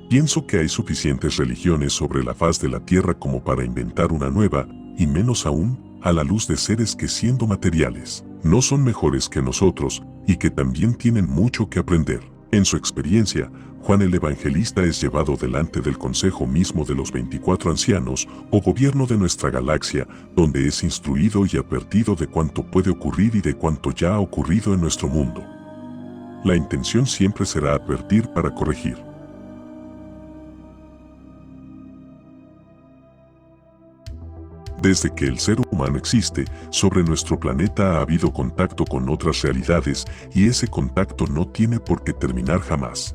Pienso que hay suficientes religiones sobre la faz de la Tierra como para inventar una nueva, y menos aún, a la luz de seres que siendo materiales, no son mejores que nosotros, y que también tienen mucho que aprender. En su experiencia, Juan el Evangelista es llevado delante del consejo mismo de los 24 ancianos, o gobierno de nuestra galaxia, donde es instruido y advertido de cuánto puede ocurrir y de cuánto ya ha ocurrido en nuestro mundo. La intención siempre será advertir para corregir. Desde que el ser humano existe, sobre nuestro planeta ha habido contacto con otras realidades y ese contacto no tiene por qué terminar jamás.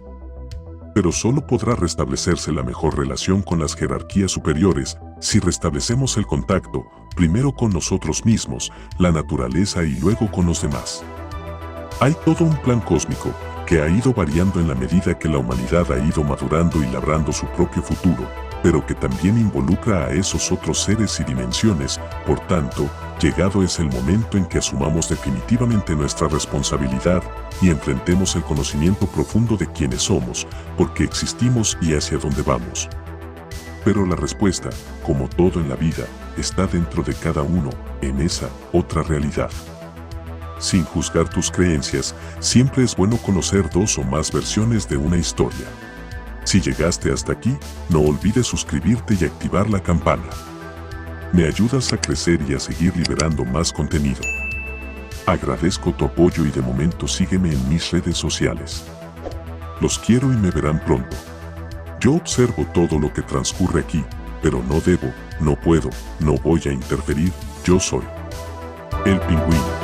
Pero solo podrá restablecerse la mejor relación con las jerarquías superiores si restablecemos el contacto, primero con nosotros mismos, la naturaleza y luego con los demás. Hay todo un plan cósmico que ha ido variando en la medida que la humanidad ha ido madurando y labrando su propio futuro, pero que también involucra a esos otros seres y dimensiones. Por tanto, llegado es el momento en que asumamos definitivamente nuestra responsabilidad y enfrentemos el conocimiento profundo de quiénes somos, por qué existimos y hacia dónde vamos. Pero la respuesta, como todo en la vida, está dentro de cada uno, en esa otra realidad. Sin juzgar tus creencias, siempre es bueno conocer 2 o más versiones de una historia. Si llegaste hasta aquí, no olvides suscribirte y activar la campana. Me ayudas a crecer y a seguir liberando más contenido. Agradezco tu apoyo y de momento sígueme en mis redes sociales. Los quiero y me verán pronto. Yo observo todo lo que transcurre aquí, pero no debo, no puedo, no voy a interferir. Yo soy el Pingüino.